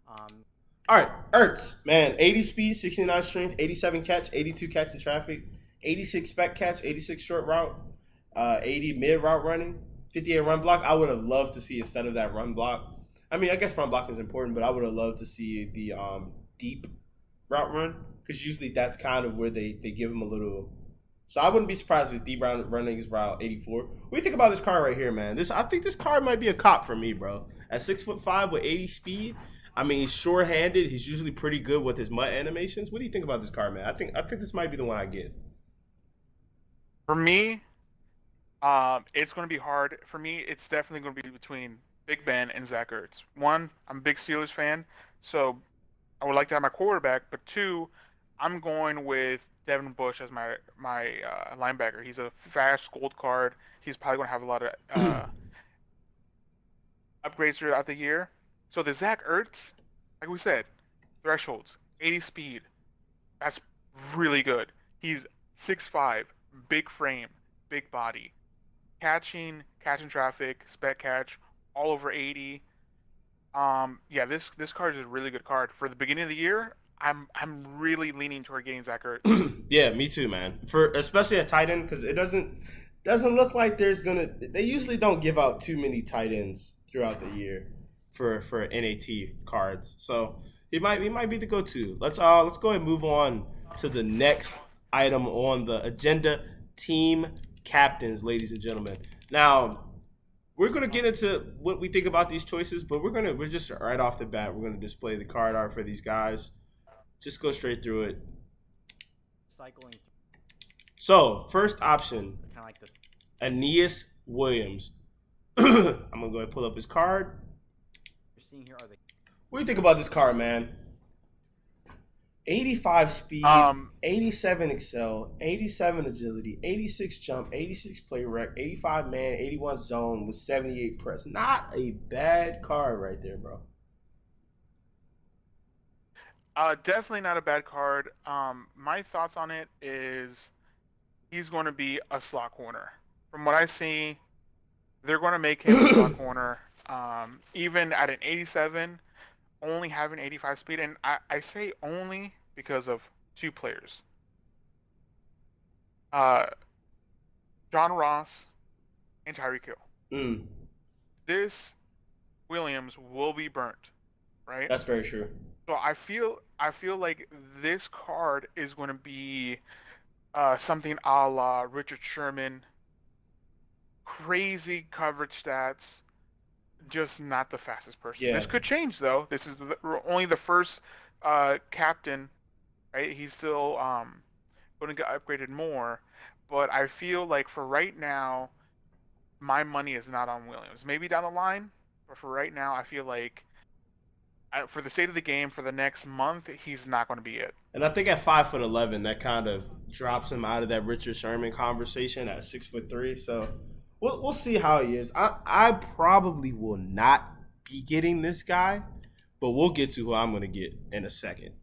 Um, All right, Ertz, man, 80 speed, 69 strength, 87 catch, 82 catch in traffic, 86 spec catch, 86 short route, 80 mid route running, 58 run block. I would have loved to see instead of that run block. I mean, I guess run block is important, but I would have loved to see the deep route run because usually that's kind of where they give him a little. So I wouldn't be surprised if deep route running is route 84. What do you think about this card right here, man? I think this card might be a cop for me, bro. At 6'5" with 80 speed. I mean, he's sure-handed. He's usually pretty good with his MUT animations. What do you think about this card, man? I think this might be the one I get. For me, it's going to be hard. For me, it's definitely going to be between Big Ben and Zach Ertz. One, I'm a big Steelers fan, so I would like to have my quarterback. But two, I'm going with Devin Bush as my linebacker. He's a fast gold card. He's probably going to have a lot of upgrades throughout the year. So the Zach Ertz, like we said, thresholds, 80 speed. That's really good. He's 6'5", big frame, big body. Catching traffic, spec catch, all over 80. Yeah, this card is a really good card. For the beginning of the year, I'm really leaning toward getting Zach Ertz. Yeah, me too, man. For especially a tight end because it doesn't look like there's gonna. They usually don't give out too many tight ends throughout the year for NAT cards. So he might be the go-to. Let's go ahead and move on to the next item on the agenda: team captains, ladies and gentlemen. Now we're gonna get into what we think about these choices, but we're just right off the bat we're gonna display the card art for these guys. Just go straight through it. cycling, So first option, kind of like the Aeneas Williams. I'm gonna go ahead and pull up his card. you're seeing here are the What do you think about this card, man? 85 speed, 87 excel, 87 agility, 86 jump, 86 play rec, 85 man, 81 zone with 78 press. Not a bad card right there, bro. Definitely not a bad card. My thoughts on it is he's going to be a slot corner. From what I see, they're going to make him a slot corner. Even at an 87, only having 85 speed, and I say only because of two players. John Ross and Tyreek Hill. Mm, This Williams will be burnt, right? that's very true. So I feel like this card is going to be something a la Richard Sherman, crazy coverage stats, just not the fastest person. Yeah. This could change though. This is only the first captain, right? He's still going to get upgraded more, but I feel like for right now, my money is not on Williams. Maybe down the line, but for right now, I feel like for the state of the game for the next month, he's not going to be it. And I think at 5'11", that kind of drops him out of that Richard Sherman conversation at 6'3". So we'll see how he is. I probably will not be getting this guy, but we'll get to who I'm going to get in a second.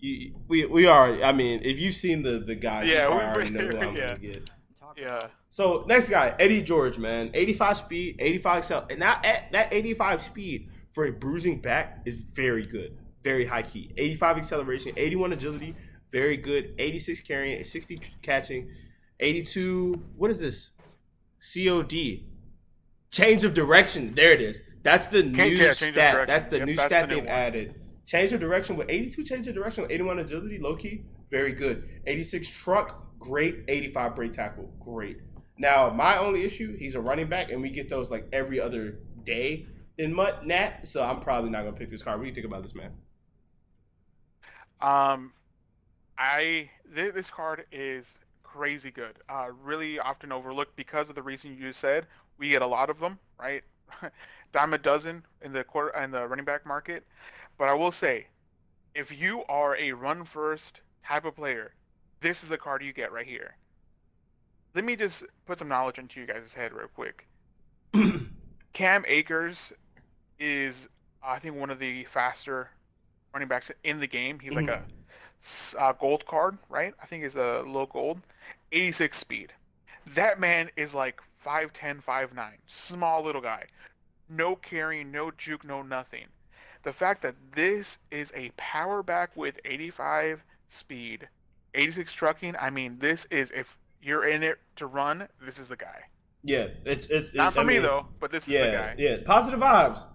We are. I mean, if you've seen the guys, Yeah, you we- probably already know who I'm yeah. going to get. talk Yeah. So next guy, Eddie George, man, 85 speed, 85 excel, and that 85 speed for a bruising back is very good, very high key. 85 acceleration, 81 agility, very good. 86 carrying, 60 catching, 82. What is this? COD, change of direction. There it is. That's the new Change of stat. direction. That's the Yep, new that's stat the new they've one. added. Change of direction with 82. Change of direction with 81 agility, low key, very good. 86 truck, great. 85 break tackle, great. Now, my only issue, he's a running back, and we get those like every other day in Nat. So I'm probably not gonna pick this card. What do you think about this, man? Um, this card is crazy good. Really often overlooked because of the reason you just said. We get a lot of them, right? Dime a dozen in the running back market. But I will say, if you are a run first type of player, this is the card you get right here. Let me just put some knowledge into you guys' head real quick. Cam Akers is, I think, one of the faster running backs in the game. He's like a gold card, right? I think it's a low gold. 86 speed. That man is like 5'10", 5'9", small little guy. No carrying, no juke, no nothing. The fact that this is a power back with 85 speed, 86 trucking, I mean, this is, if you're in it to run, this is the guy. Yeah, it's Not for I me mean, though, but this is the yeah, guy. yeah. Positive vibes.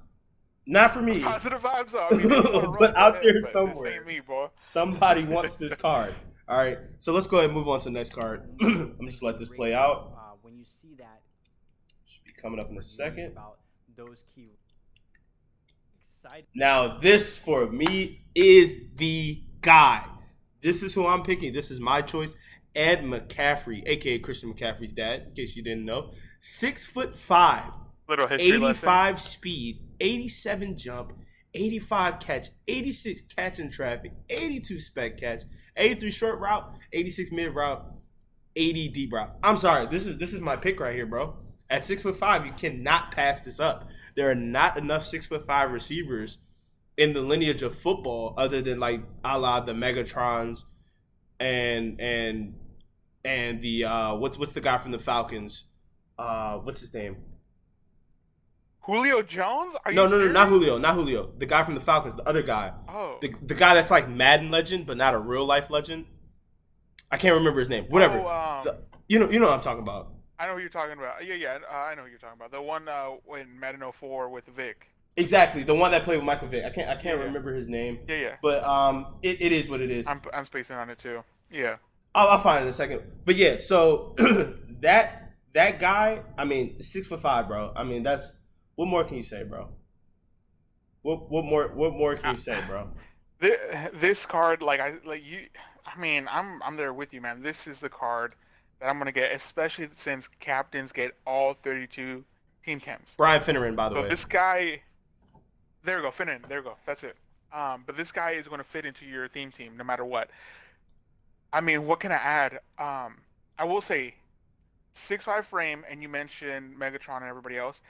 Not for me. Positive vibes though. I mean, if you wanna run, but go out ahead, there but this somewhere, ain't me, boy. somebody wants this card. All right, so let's go ahead and move on to the next card. I'm just let this play out. When you see that, Should be coming up in a second. about those key. Excited. Now, this for me is the guy. This is who I'm picking. This is my choice. Ed McCaffrey, aka Christian McCaffrey's dad, in case you didn't know. 6'5", Little history 85 lesson. speed, 87 jump, 85 catch, 86 catch in traffic, 82 spec catch, 83 short route, 86 mid route, 80 deep route. I'm sorry, this is my pick right here, bro. At 6'5", you cannot pass this up. There are not enough 6'5" receivers in the lineage of football, other than like a la the Megatrons and the what's the guy from the Falcons? What's his name? Julio Jones? Are No, you no, no, serious? not Julio. The guy from the Falcons, the other guy. Oh. The guy that's like Madden legend, but not a real life legend. I can't remember his name. Whatever. Oh, You know what I'm talking about. I know who you're talking about. Yeah, I know who you're talking about. The one in Madden 04 with Vic. Exactly, the one that played with Michael Vick. I can't Yeah. remember his name. Yeah. But it is what it is. I'm spacing on it too. Yeah. I'll find it in a second. But yeah, so that guy, I mean, 6'5", bro. I mean, that's what more can you say, bro? What more can you say, bro? This card, I mean, I'm there with you, man. This is the card that I'm gonna get, especially since captains get all 32 team chems. Brian Finneran, by the So way. this guy, there we go, Finnan. There we go. That's it. But this guy is gonna fit into your theme team no matter what. I mean, what can I add? I will say, 6'5" frame, and you mentioned Megatron and everybody else.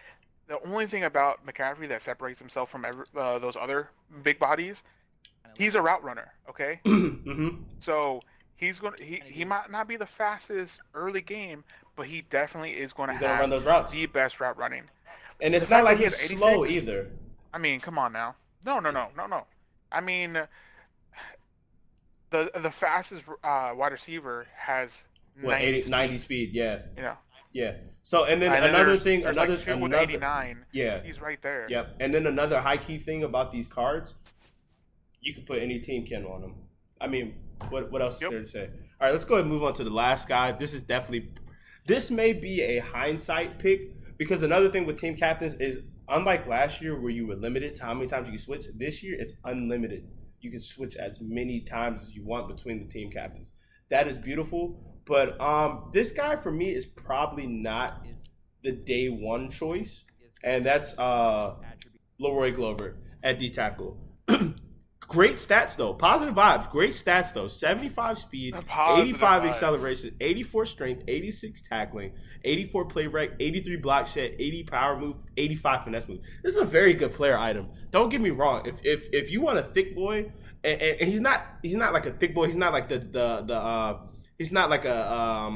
The only thing about McCaffrey that separates himself from those other big bodies, he's a route runner. Okay, Mm-hmm. so he might not be the fastest early game, but he definitely is going to He's gonna have run those routes. the best route running. And it's The not fact like that he he's has slow 86 either. I mean, come on now. No. I mean, the fastest wide receiver has What, 90 90 speed? Yeah. You know. Yeah. So and then And another there's, thing, there's another like two with another 89. yeah. He's right there. Yep. And then another high key thing about these cards, you can put any team kin on them. I mean, what else is there to say? All right, let's go ahead and move on to the last guy. This may be a hindsight pick, because another thing with team captains is, unlike last year where you were limited to how many times you can switch, this year it's unlimited. You can switch as many times as you want between the team captains. That is beautiful. But this guy for me is probably not the day one choice, and that's Leroy Glover at D tackle. Great stats though, positive vibes. Great stats though. 75 speed, Positive 85 vibes. acceleration, 84 strength, 86 tackling, 84 play rec, 83 block shed, 80 power move, 85 finesse move. This is a very good player item. Don't get me wrong. If you want a thick boy, and he's not like a thick boy. He's not like he's not like a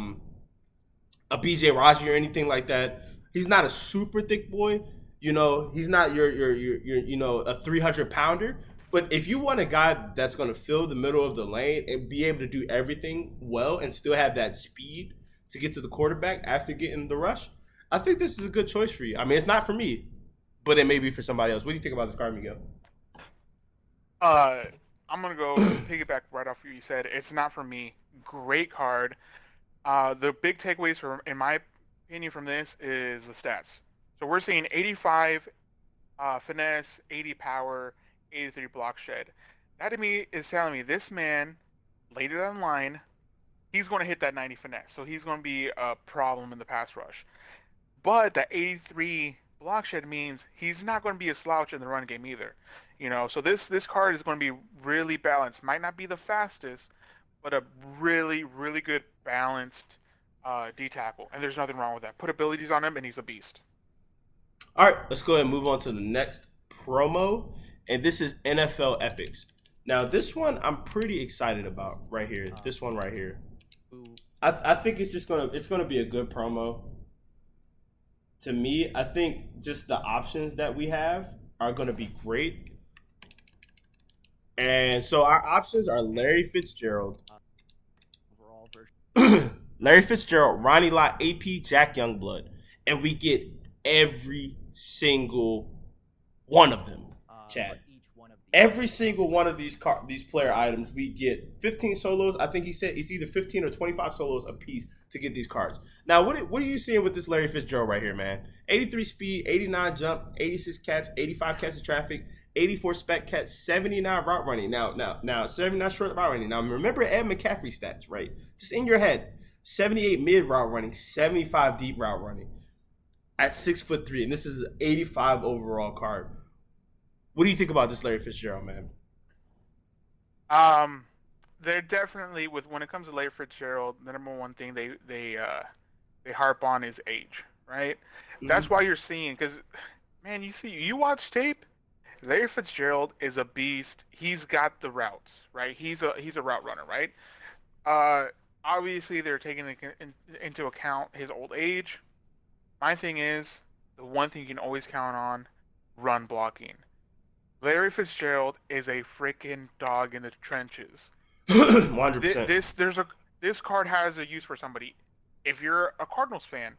BJ Raji or anything like that. He's not a super thick boy. You know, he's not your a 300 pounder. But if you want a guy that's going to fill the middle of the lane and be able to do everything well and still have that speed to get to the quarterback after getting the rush, I think this is a good choice for you. I mean, it's not for me, but it may be for somebody else. What do you think about this card, Miguel? I'm gonna go piggyback right off what you said. It's not for me. Great card. The big takeaways in my opinion from this is the stats. So we're seeing 85 finesse, 80 power, 83 block shed. That to me is telling me this man later down the line, he's going to hit that 90 finesse. So he's going to be a problem in the pass rush. But that 83 block shed means he's not going to be a slouch in the run game either. So this card is going to be really balanced. Might not be the fastest, but a really really good balanced D tackle. And there's nothing wrong with that. Put abilities on him, and he's a beast. All right, let's go ahead and move on to the next promo, and this is NFL Epics. Now, this one I'm pretty excited about right here. This one right here. I think it's gonna be a good promo. To me, I think just the options that we have are gonna be great. And so our options are Larry Fitzgerald, Overall version. Larry Fitzgerald, Ronnie Lott, AP, Jack Youngblood, and we get every single one of them. Chad. Each one of these. Every single one of these player items, we get 15 solos. I think he said it's either 15 or 25 solos a piece to get these cards. Now, what are you seeing with this Larry Fitzgerald right here, man? 83 speed, 89 jump, 86 catch, 85 catch of traffic, 84 spec catch, 79 route running. Now 79 short route running. Now, remember Ed McCaffrey stats, right? Just in your head. 78 mid route running, 75 deep route running at 6'3", and this is an 85 overall card. What do you think about this Larry Fitzgerald, man? They're definitely when it comes to Larry Fitzgerald, the number one thing they harp on is age, right? Mm-hmm. That's why you're seeing, because man, you watch tape. Larry Fitzgerald is a beast. He's got the routes, right? He's a route runner, right? Obviously they're taking into account his old age. My thing is, the one thing you can always count on, run blocking. Larry Fitzgerald is a freaking dog in the trenches. 100%. This card has a use for somebody. If you're a Cardinals fan,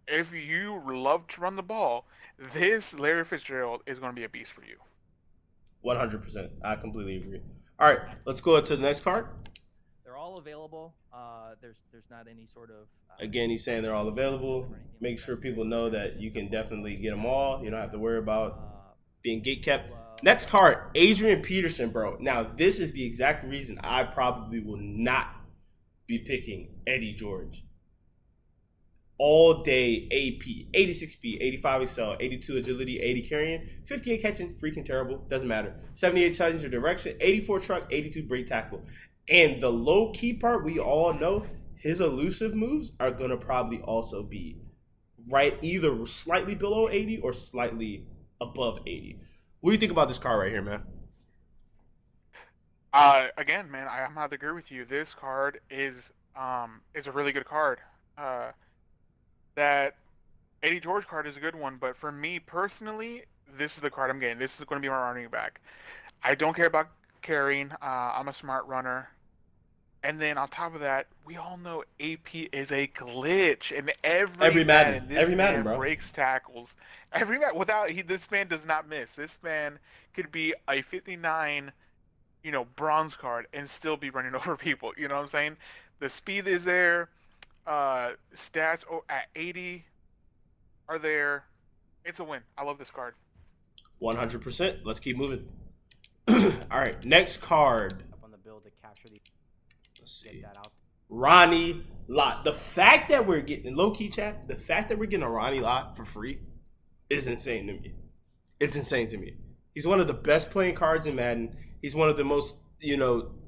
if you love to run the ball, this Larry Fitzgerald is going to be a beast for you. 100%. I completely agree. All right, let's go to the next card. They're all available. There's not any sort of. Again, he's saying they're all available. Make sure people know that you can definitely get them all. You don't have to worry about being gate kept. Next card, Adrian Peterson, bro. Now, this is the exact reason I probably will not be picking Eddie George. All day AP, 86 speed, 85 excel, 82 agility, 80 carrying, 58 catching, freaking terrible, doesn't matter. 78 challenge or direction, 84 truck, 82 break tackle. And the low key part, we all know his elusive moves are going to probably also be right either slightly below 80 or slightly above 80. What do you think about this card right here, man? Again, man, I'm not to agree with you. This card is a really good card. That Eddie George card is a good one, but for me personally, this is the card I'm getting. This is going to be my running back. I don't care about carrying. I'm a smart runner. And then on top of that, we all know AP is a glitch, and every Madden, this man bro, breaks tackles. This man does not miss. This man could be a 59, bronze card and still be running over people. You know what I'm saying? The speed is there. Stats at 80 are there. It's a win. I love this card. 100%. Let's keep moving. All right, next card. Up on the build to capture the. Let's see. Get that out. Ronnie Lott. The fact that we're getting low-key chat, the fact that we're getting a Ronnie Lott for free is insane to me. It's insane to me. He's one of the best playing cards in Madden. He's one of the most,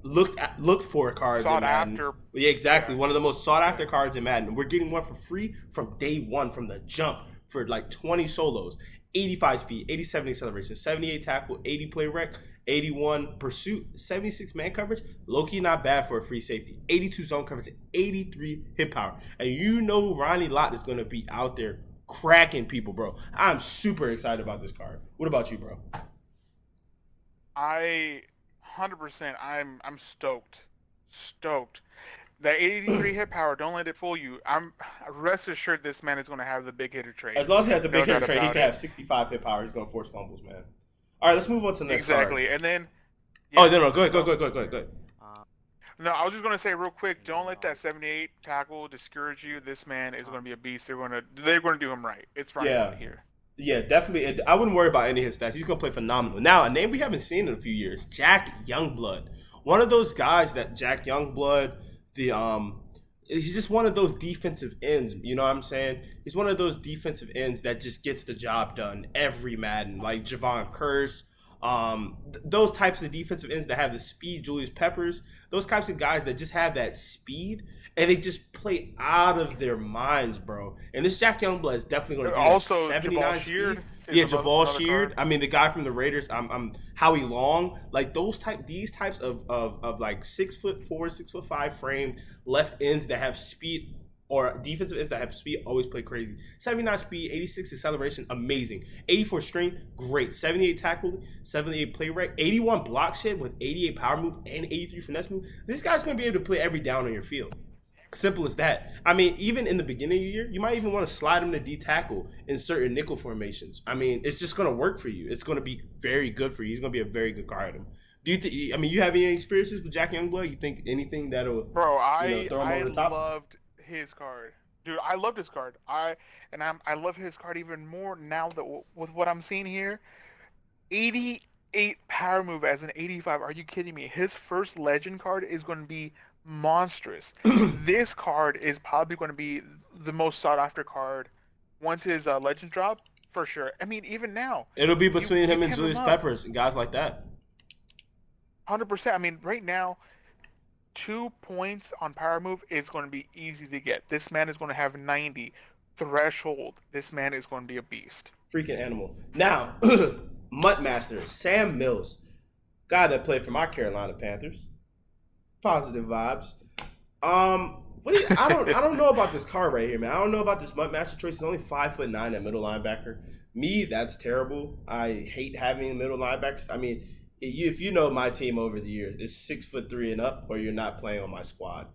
looked for cards sought in Madden. After. Yeah, exactly. One of the most sought after cards in Madden. We're getting one for free from day one, from the jump, for like 20 solos, 85 speed, 87 acceleration, 78 tackle, 80 play rec, 81 pursuit, 76 man coverage. Low-key not bad for a free safety. 82 zone coverage, 83 hit power. And Ronnie Lott is going to be out there cracking people, bro. I'm super excited about this card. What about you, bro? 100%. I'm stoked. That 83 hit power, don't let it fool you. I'm rest assured this man is going to have the big hitter trait. As long as he has the big hitter trait, he can have 65 hit power. He's going to force fumbles, man. All right, let's move on to the next card. Exactly, and then. Yeah. Oh, no, go ahead. No, I was just gonna say real quick. Don't let that 78 tackle discourage you. This man is gonna be a beast. They're gonna do him right. It's Friday Yeah. night here. Yeah, definitely. I wouldn't worry about any of his stats. He's gonna play phenomenal. Now, a name we haven't seen in a few years, Jack Youngblood. One of those guys that Jack Youngblood, the he's just one of those defensive ends. You know what I'm saying? He's one of those defensive ends that just gets the job done every Madden, like Javon Curse. Those types of defensive ends that have the speed, Julius Peppers, those types of guys that just have that speed and they just play out of their minds, bro. And this Jack Youngblood is definitely going to get Also, that Jabal 79 Sheard speed. is Yeah, another, Jabal another Sheard. card. I mean, the guy from the Raiders. I'm Howie Long. Like these types of like 6'4", 6'5" frame left ends that have speed or defensive ends that have speed always play crazy. 79 speed, 86 acceleration, amazing. 84 strength, great. 78 tackle, 78 play rate, 81 block shed with 88 power move and 83 finesse move. This guy's going to be able to play every down on your field. Simple as that. I mean, even in the beginning of the year, you might even want to slide him to D tackle in certain nickel formations. I mean, it's just going to work for you. It's going to be very good for you. He's going to be a very good guard item. Do you think? I mean, you have any experiences with Jack Youngblood? You think anything that'll Bro, throw him over the top? loved his card, dude. I loved his card. I love his card even more now that with what I'm seeing here. 88 power move as an 85. Are you kidding me? His first legend card is going to be monstrous. This card is probably going to be the most sought after card once his legend drop for sure. I mean, even now, It'll be between him and pick Julius up Peppers and guys like that. 100%. I mean, right now, 2 points on power move is going to be easy to get. This man is going to have 90 threshold. This man is going to be a beast. Freaking animal. Now, Muttmaster, Sam Mills, guy that played for my Carolina Panthers. Positive vibes. I don't know about this card right here, man. I don't know about this Muttmaster choice. He's only 5'9" at middle linebacker. Me, that's terrible. I hate having middle linebackers. I mean, if you know my team over the years, it's 6'3" and up, or you're not playing on my squad.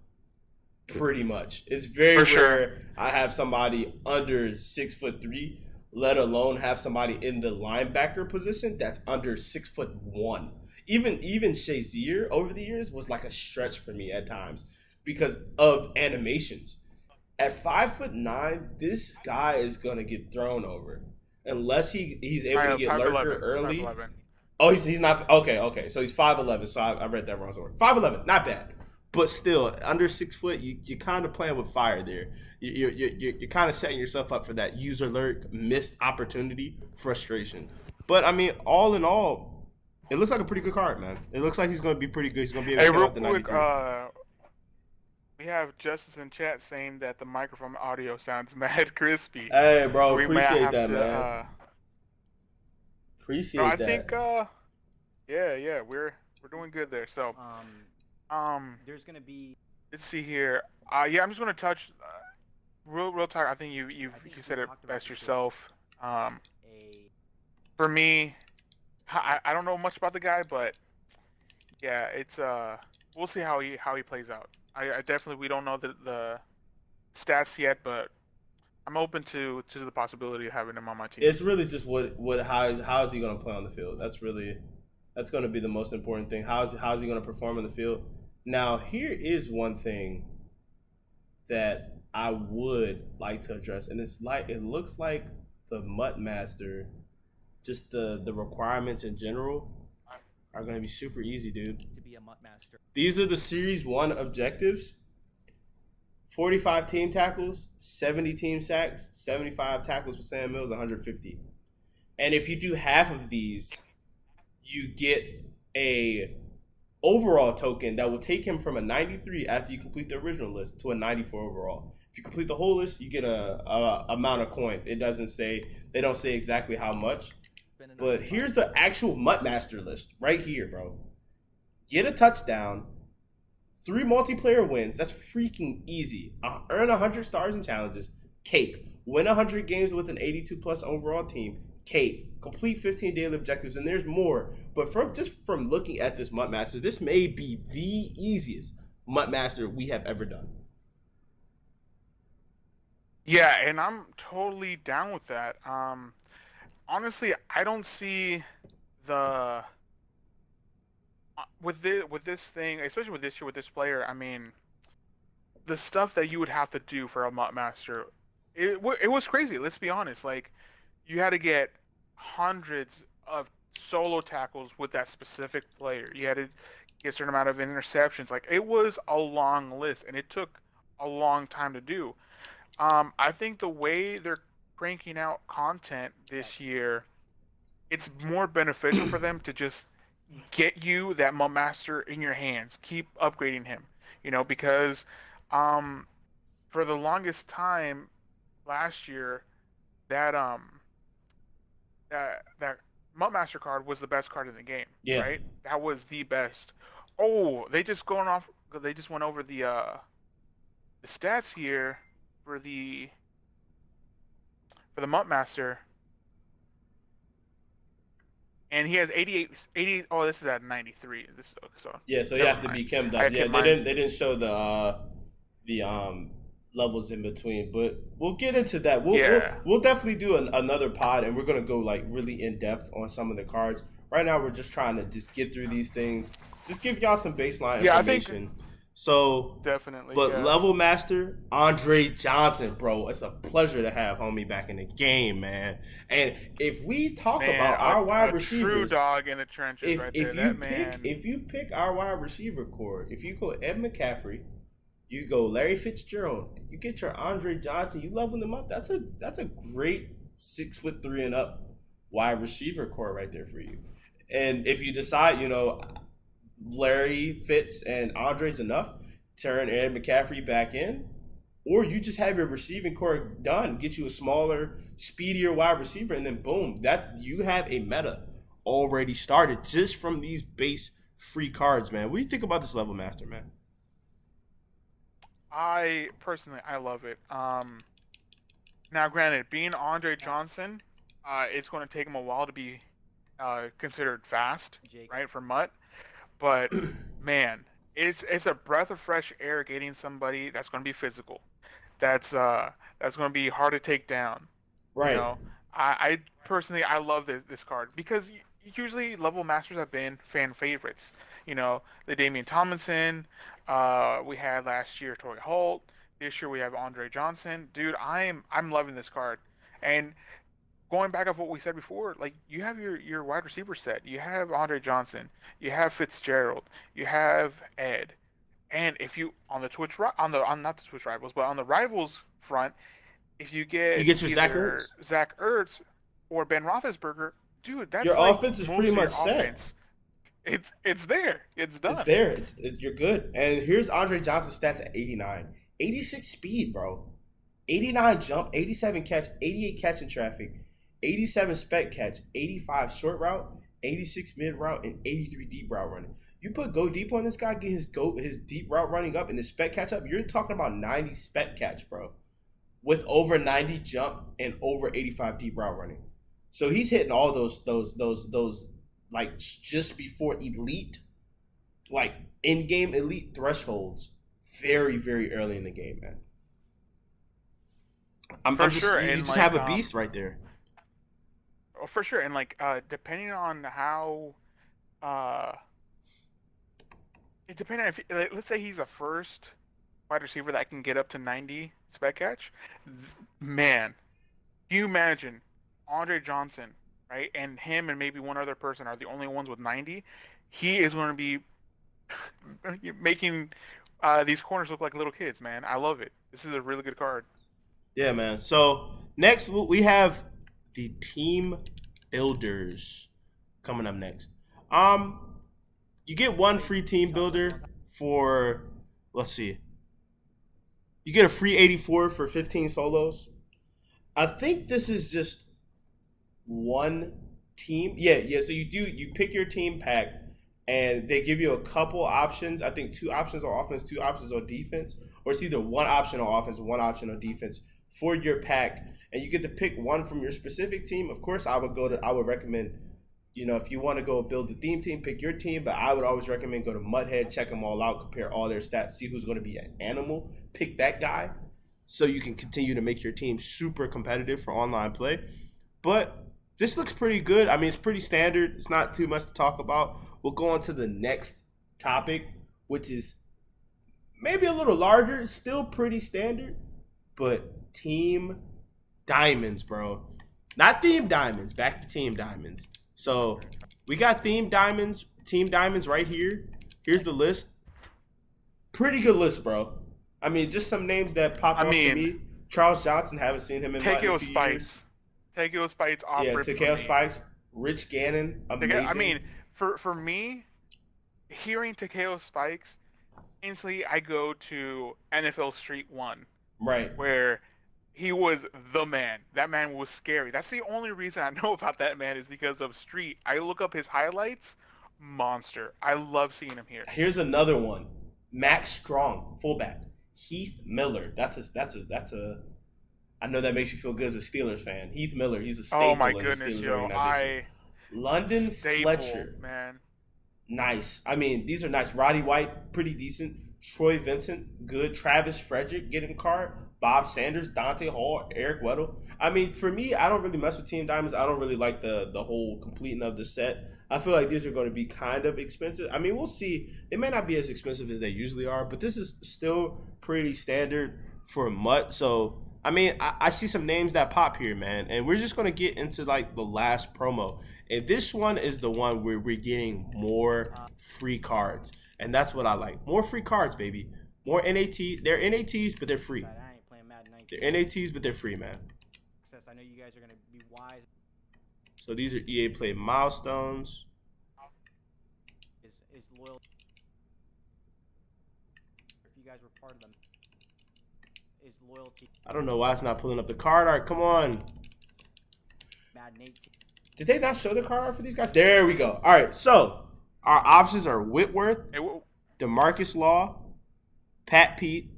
Pretty much. It's very rare I have somebody under 6'3", let alone have somebody in the linebacker position that's under 6'1". Even Shazier over the years was like a stretch for me at times because of animations. At 5'9", this guy is gonna get thrown over unless he's able to get lurker early. 5'11". Oh, he's not okay. So he's 5'11". So I read that wrong. Sorry. 5'11", not bad, but still under 6 foot. You're kind of playing with fire there. You're kind of setting yourself up for that user lurk, missed opportunity, frustration. But I mean, all in all, it looks like a pretty good card, man. It looks like he's going to be pretty good. He's going to be able to Hey, get real out the quick, 93. we have Justice in chat saying that the microphone audio sounds mad crispy. Hey, bro, We may appreciate have that, to, man. Appreciate I that. think, yeah, we're doing good there. So, There's gonna be. let's see here. Yeah, I'm just gonna touch, real talk. I think you said it best yourself. A For me, I don't know much about the guy, but yeah, it's we'll see how he plays out. I definitely we don't know the stats yet, but I'm open to the possibility of having him on my team. It's really just how is he going to play on the field? That's going to be the most important thing. How is he going to perform on the field? Now, here is one thing that I would like to address, and it looks like the Muttmaster, just the requirements in general are going to be super easy, dude. To be a Muttmaster. These are the Series 1 objectives. 45 team tackles, 70 team sacks, 75 tackles for Sam Mills, 150. And if you do half of these, you get a overall token that will take him from a 93 after you complete the original list to a 94 overall. If you complete the whole list, you get a amount of coins. They don't say exactly how much. But here's the actual Muttmaster list right here, bro. Get a touchdown, 3 multiplayer wins. That's freaking easy. Earn 100 stars and challenges. Cake. Win 100 games with an 82 plus overall team. Cake. Complete 15 daily objectives, and there's more. But from looking at this Muttmaster, this may be the easiest Muttmaster we have ever done. Yeah, and I'm totally down with that. Honestly, I don't see the with this thing, especially with this year with this player, I mean, the stuff that you would have to do for a Mutt Master, it was crazy. Let's be honest. Like you had to get hundreds of solo tackles with that specific player. You had to get a certain amount of interceptions. Like it was a long list, and it took a long time to do. I think the way they're cranking out content this year, it's more beneficial for them to just get you that master in your hands. Keep upgrading him, because um, for the longest time last year, that that Master card was the best card in the game, Yeah. right? That was the best. Oh, they just going off. They just went over the stats here for the Mutt Master, and he has 88. Oh, this is at 93. This so Yeah, so he never has to mind. be chemmed I up. had Yeah, kept they mine. didn't show the levels in between, but we'll get into that. We'll we'll, Yeah, we'll definitely do another pod, and we're gonna go like really in depth on some of the cards. Right now, we're just trying to just get through these things, just give y'all some baseline yeah. I think information. So, definitely. but Yeah, level master Andre Johnson, bro, it's a pleasure to have homie back in the game, man. And if we talk man, about our wide a true receivers, dog in the trenches right there. That man. if you pick our wide receiver core, if you go Ed McCaffrey, you go Larry Fitzgerald, you get your Andre Johnson, you level them up. That's a great 6'3" and up wide receiver core right there for you. And if you decide, Larry Fitz and Andre's enough, turn Ed McCaffrey back in, or you just have your receiving core done, get you a smaller, speedier wide receiver, and then boom, that's you have a meta already started just from these base free cards, man. What do you think about this level master, man? I personally, I love it. Now, granted, being Andre Johnson, it's going to take him a while to be considered fast, Jake. right, for Mutt. But man, it's a breath of fresh air getting somebody that's going to be physical, that's going to be hard to take down. You Right. know, I personally I love this card because usually level masters have been fan favorites. The Damian Tomlinson, we had last year Torrey Holt. This year we have Andre Johnson. Dude, I'm loving this card. And going back of what we said before, like you have your wide receiver set. You have Andre Johnson. You have Fitzgerald. You have Ed. And if you on the Twitch on not the Twitch rivals, but on the rivals front, if you You get get your Zach either Ertz. Zach Ertz or Ben Roethlisberger, dude, Your that's like offense is pretty most of much your set. offense. It's there. It's It's done. there. You're good. And here's Andre Johnson's stats at 89. 86 speed, bro. 89 jump, 87 catch, 88 catch in traffic, 87 spec catch, 85 short route, 86 mid route, and 83 deep route running. You put go deep on this guy, get his deep route running up and his spec catch up. You're talking about 90 spec catch, bro, with over 90 jump and over 85 deep route running. So he's hitting all those like just before elite, like in game elite thresholds, very very early in the game, man. I'm For just sure. you And just have like a beast right there. for sure. And like depending on how uh it depending on if like, let's say he's the first wide receiver that can get up to 90 spec catch, man, can you imagine Andre Johnson, right? And him and maybe one other person are the only ones with 90. He is going to be making these corners look like little kids, man. I love it. This is a really good card. Yeah, man. So next we have the team builders coming up next. You get one free team builder for, let's see, you get a free 84 for 15 solos. I think this is just one team. Yeah. So you pick your team pack, and they give you a couple options. I think two options on offense, two options on defense, or it's either one option on offense, one option on defense for your pack, and you get to pick one from your specific team. Of course, I would recommend, if you want to go build the theme team, pick your team. But I would always recommend go to Mudhead, check them all out, compare all their stats, see who's going to be an animal, pick that guy, so you can continue to make your team super competitive for online play. But this looks pretty good. I mean, it's pretty standard. It's not too much to talk about. We'll go on to the next topic, which is maybe a little larger. It's still pretty standard, but team diamonds, bro. Not theme diamonds. Back to team diamonds. So we got team diamonds right here. Here's the list. Pretty good list, bro. I mean, just some names that pop off to me. Charles Johnson, haven't seen him in a few years. Takeo Spikes off. Yeah, Takeo Spikes. Rich Gannon, amazing. I mean, for me, hearing Takeo Spikes, instantly I go to NFL Street 1. Right. Where he was the man. That man was scary. That's the only reason I know about that man is because of Street. I look up his highlights. Monster. I love seeing him here. Here's another one. Max Strong, fullback. Heath Miller. That's a. I know that makes you feel good as a Steelers fan. Heath Miller. He's a staple in the Steelers organization. London Fletcher, man. Nice. I mean, these are nice. Roddy White, pretty decent. Troy Vincent, good. Travis Frederick, getting a card. Bob Sanders, Dante Hall, Eric Weddle. I mean, for me, I don't really mess with Team Diamonds. I don't really like the whole completing of the set. I feel like these are going to be kind of expensive. I mean, we'll see. They may not be as expensive as they usually are, but this is still pretty standard for MUT. So, I mean, I see some names that pop here, man. And we're just going to get into, like, the last promo. And this one is the one where we're getting more free cards. And that's what I like. More free cards, baby. More NAT. They're NATs, but they're free. They're NATs, but they're free, man. I know you guys are going to be wise. So these are EA Play milestones. Is loyal. If you guys were part of them, is loyalty. I don't know why it's not pulling up the card art. Come on. Madden 18. Did they not show the card art for these guys? There we go. All right, so our options are Whitworth, DeMarcus Law, Pat Pete,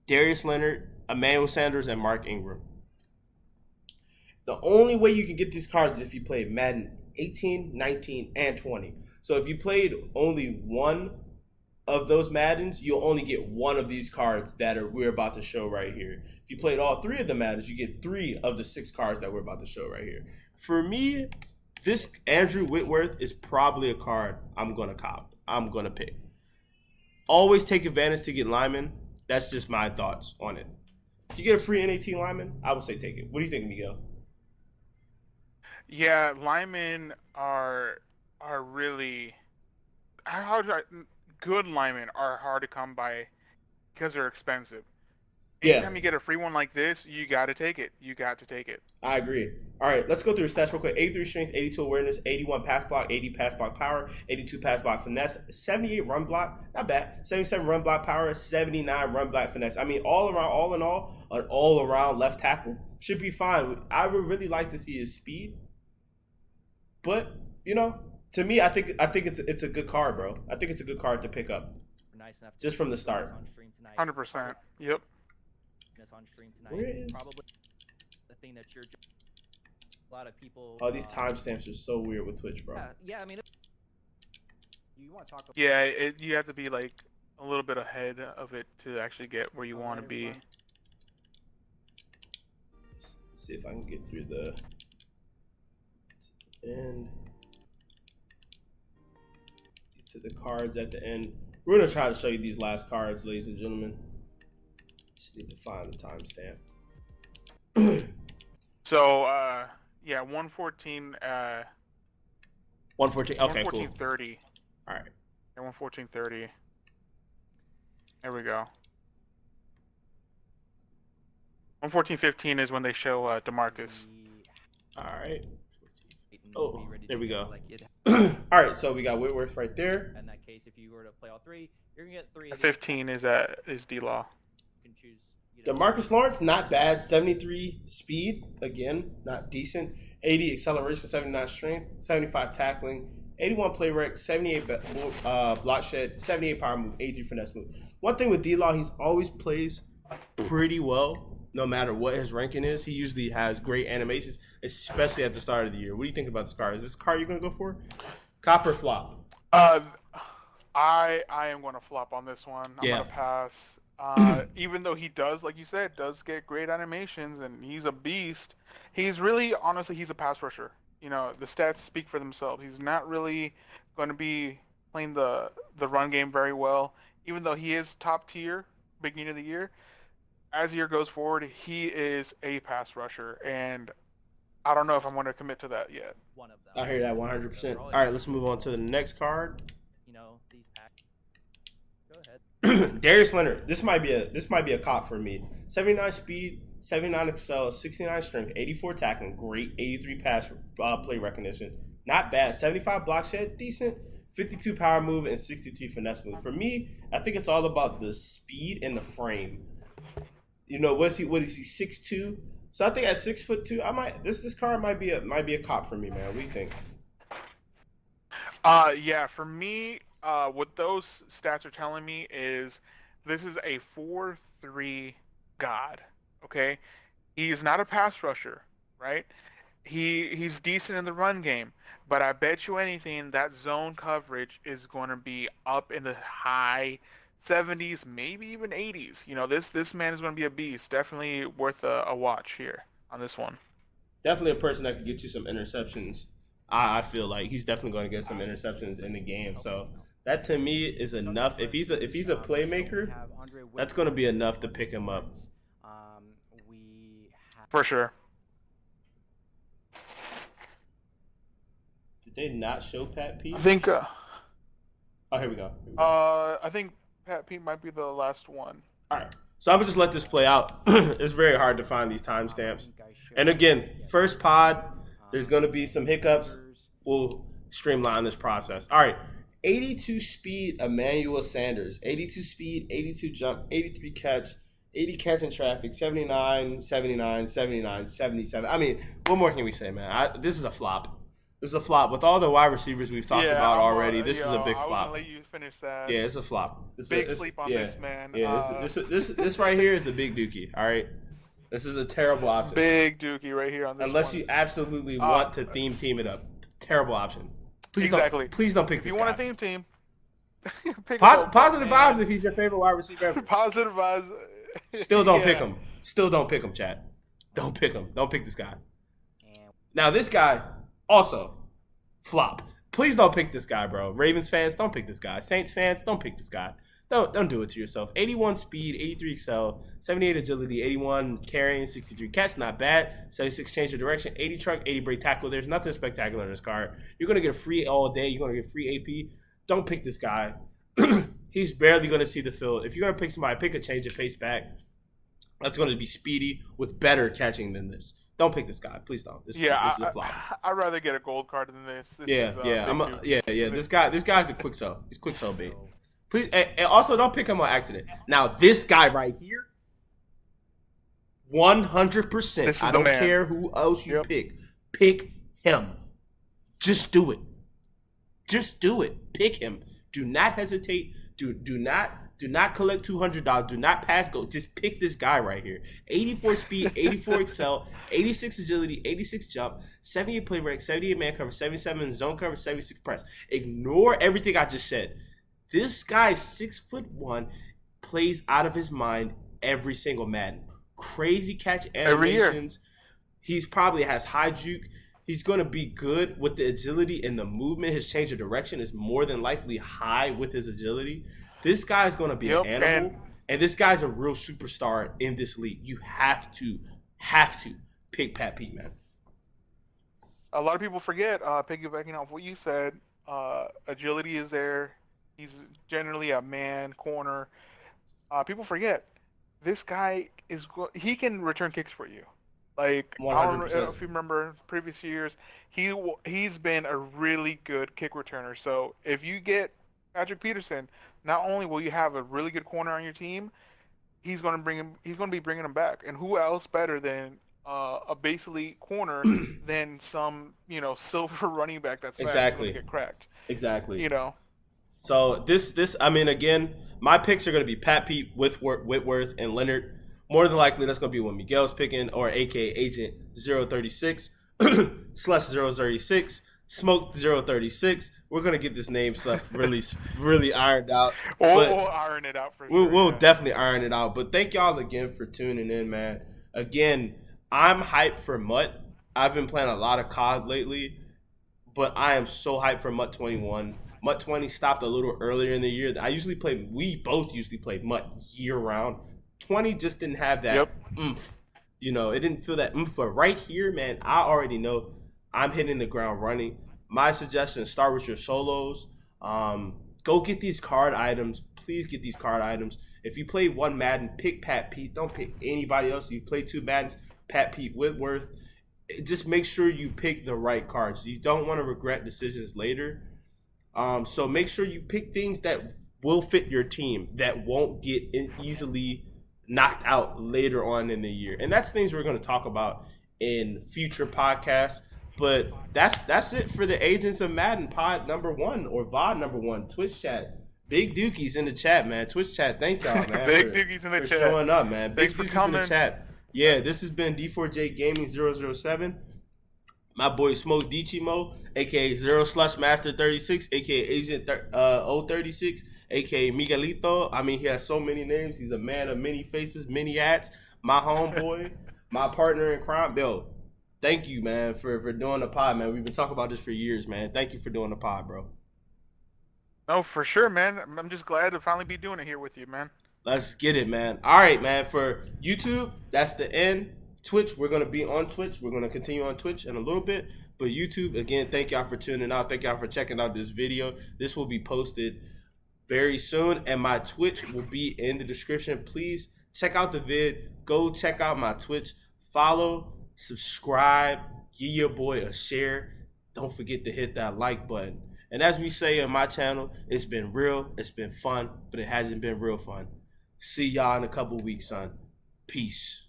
Darius Leonard, Emmanuel Sanders, and Mark Ingram. The only way you can get these cards is if you played Madden 18, 19, and 20. So if you played only one of those Maddens, you'll only get one of these cards that we're about to show right here. If you played all three of the Maddens, you get 3 of the 6 cards that we're about to show right here. For me, this Andrew Whitworth is probably a card I'm going to cop. I'm going to pick. Always take advantage to get Lyman. That's just my thoughts on it. If you get a free NAT Lyman, I would say take it. What do you think, Miguel? Yeah, linemen are really good linemen are hard to come by because they're expensive. Anytime you get a free one like this, you got to take it. You got to take it. I agree. All right, let's go through the stats real quick. 83 strength, 82 awareness, 81 pass block, 80 pass block power, 82 pass block finesse, 78 run block, not bad. 77 run block power, 79 run block finesse. I mean, all in all, an all-around left tackle should be fine. I would really like to see his speed. But, you know, to me, I think it's a good card, bro. I think it's a good card to pick up. Nice enough just from the start. 100%. Yep. On stream tonight. Where is probably the thing that you're a lot of people these timestamps are so weird with Twitch, bro. Yeah, I mean you want to talk about you have to be like a little bit ahead of it to actually get where you want to be. Let's see if I can get through the end. Get to the cards at the end. We're gonna try to show you these last cards, ladies and gentlemen. Just need to find the timestamp. So, 114. 114. Okay, 114.30. All right. Yeah, 114.30. There we go. 114.15 is when they show DeMarcus. All right. Oh, there we go. Like All right, so we got Whitworth right there. In that case, if you were to play all 3, you're gonna get 3. 15 is D-Law. Choose, DeMarcus Lawrence, not bad. 73 speed, again, not decent. 80 acceleration, 79 strength, 75 tackling, 81 play rec, 78 block shed, 78 power move, 83 finesse move. One thing with D-Law, he's always plays pretty well, no matter what his ranking is. He usually has great animations, especially at the start of the year. What do you think about this card? Is this card you're going to go for? Cop or flop? I am going to flop on this one. I'm going to pass. Even though he does, like you said, does get great animations and he's a beast, he's really, honestly, he's a pass rusher. The stats speak for themselves. He's not really going to be playing the run game very well, even though he is top tier beginning of the year. As the year goes forward, he is a pass rusher, and I don't know if I'm going to commit to that yet. One of them. I hear that 100%. All right, let's move on to the next card. These packs. Go ahead. Darius Leonard. This might be a cop for me. 79 speed, 79 excel, 69 strength, 84 tackling, great, 83 pass play recognition, not bad. 75 block shed, decent. 52 power move and 63 finesse move. For me, I think it's all about the speed and the frame. What is he 6'2"? So I think at 6'2", this card might be a cop for me, man. What do you think? Yeah, for me, what those stats are telling me is this is a 4-3 god. Okay, he's not a pass rusher, right? He's decent in the run game, but I bet you anything that zone coverage is going to be up in the high 70s, maybe even 80s. This man is going to be a beast. Definitely worth a watch here on this one. Definitely a person that could get you some interceptions. I feel like he's definitely going to get some interceptions in the game. So that to me is enough. If he's a playmaker, that's going to be enough to pick him up. For sure. Did they not show Pat Pete? I think. Oh, here we go. I think Pat Pete might be the last one. All right. So I'm gonna just let this play out. It's very hard to find these timestamps. And again, first pod, there's gonna be some hiccups. We'll streamline this process. All right. 82 speed, Emmanuel Sanders. 82 speed, 82 jump, 83 catch, 80 catch in traffic, 79, 79, 79, 77. I mean, what more can we say, man? This is a flop. This is a flop. With all the wide receivers we've talked about already, this is a big flop. I wouldn't let you finish that. Yeah, it's a flop. Big sleep on this, man. Yeah, this right here is a big dookie, all right? This is a terrible option. Big dookie right here on this Unless one. you absolutely want to team it up. Terrible option. Please exactly. Please don't pick this guy. If you want a theme team, pick positive vibes if he's your favorite wide receiver ever. Positive vibes. Still don't pick him. Still don't pick him, chat. Don't pick him. Don't pick this guy. Now, this guy also flop. Please don't pick this guy, bro. Ravens fans, don't pick this guy. Saints fans, don't pick this guy. Don't do it to yourself. 81 speed, 83 excel, 78 agility, 81 carrying, 63 catch, not bad. 76 change of direction, 80 truck, 80 break tackle. There's nothing spectacular in this card. You're going to get a free all day. You're going to get free AP. Don't pick this guy. He's barely going to see the field. If you're going to pick somebody, pick a change of pace back. That's going to be speedy with better catching than this. Don't pick this guy. Please don't. This is a flop. I'd rather get a gold card than this. This guy's a quick sell. He's quick sell bait. Please, and also don't pick him on accident. Now, this guy right here, 100%. I don't care who else you pick. Pick him. Just do it. Just do it. Pick him. Do not hesitate. Do not collect $200. Do not pass go. Just pick this guy right here. 84 speed, 84 excel, 86 agility, 86 jump, 78 play rec, 78 man cover, 77 zone cover, 76 press. Ignore everything I just said. This guy, 6'1", plays out of his mind every single Madden. Crazy catch animations. He's probably has high juke. He's going to be good with the agility and the movement. His change of direction is more than likely high with his agility. This guy's going to be an animal, and this guy's a real superstar in this league. You have to pick Pat Pete, man. A lot of people forget, piggybacking off what you said, agility is there. He's generally a man, corner. People forget, this guy he can return kicks for you. Like, 100%. I don't know if you remember previous years, he's been a really good kick returner. So if you get Patrick Peterson, not only will you have a really good corner on your team, he's going to be bringing him back. And who else better than a base elite corner than some silver running back that's fast going to get cracked. Exactly. So this I mean, again, my picks are going to be Pat Pete, Whitworth, and Leonard. More than likely, that's going to be what Miguel's picking, or a.k.a. Agent 036 /036. Smoke 036. We're gonna get this name stuff really ironed out. We'll iron it out for sure. We'll definitely iron it out. But thank y'all again for tuning in, man. Again, I'm hyped for Mutt. I've been playing a lot of COD lately, but I am so hyped for Mutt 21. Mutt 20 stopped a little earlier in the year. We both usually play Mutt year round. 20 just didn't have that oomph. You know, it didn't feel that oomph. But right here, man, I already know I'm hitting the ground running. My suggestion, start with your solos. Go get these card items. Please get these card items. If you play one Madden, pick Pat Pete. Don't pick anybody else. If you play two Maddens, Pat Pete Whitworth. Just make sure you pick the right cards. You don't want to regret decisions later. So make sure you pick things that will fit your team, that won't get easily knocked out later on in the year. And that's things we're going to talk about in future podcasts. But that's it for the Agents of Madden pod number 1 or VOD number 1. Twitch chat. Big Dookies in the chat, man. Twitch chat, thank y'all, man. Big Dookies in the chat. Showing up, man. Big Thanks for Dookies coming. in the chat. Yeah, this has been D4J Gaming 007. My boy Smoke Dichimo, aka Master 36, aka Agent 036, aka Miguelito. I mean, he has so many names. He's a man of many faces, many hats. My homeboy, my partner in crime, Bill. Thank you, man, for doing the pod, man. We've been talking about this for years, man. Thank you for doing the pod, bro. No, for sure, man. I'm just glad to finally be doing it here with you, man. Let's get it, man. All right, man. For YouTube, that's the end. Twitch, we're going to be on Twitch. We're going to continue on Twitch in a little bit. But YouTube, again, thank y'all for tuning out. Thank y'all for checking out this video. This will be posted very soon. And my Twitch will be in the description. Please check out the vid. Go check out my Twitch. Follow, subscribe, give your boy a share. Don't forget to hit that like button. And as we say on my channel, it's been real, it's been fun, but it hasn't been real fun. See y'all in a couple weeks, son. Peace.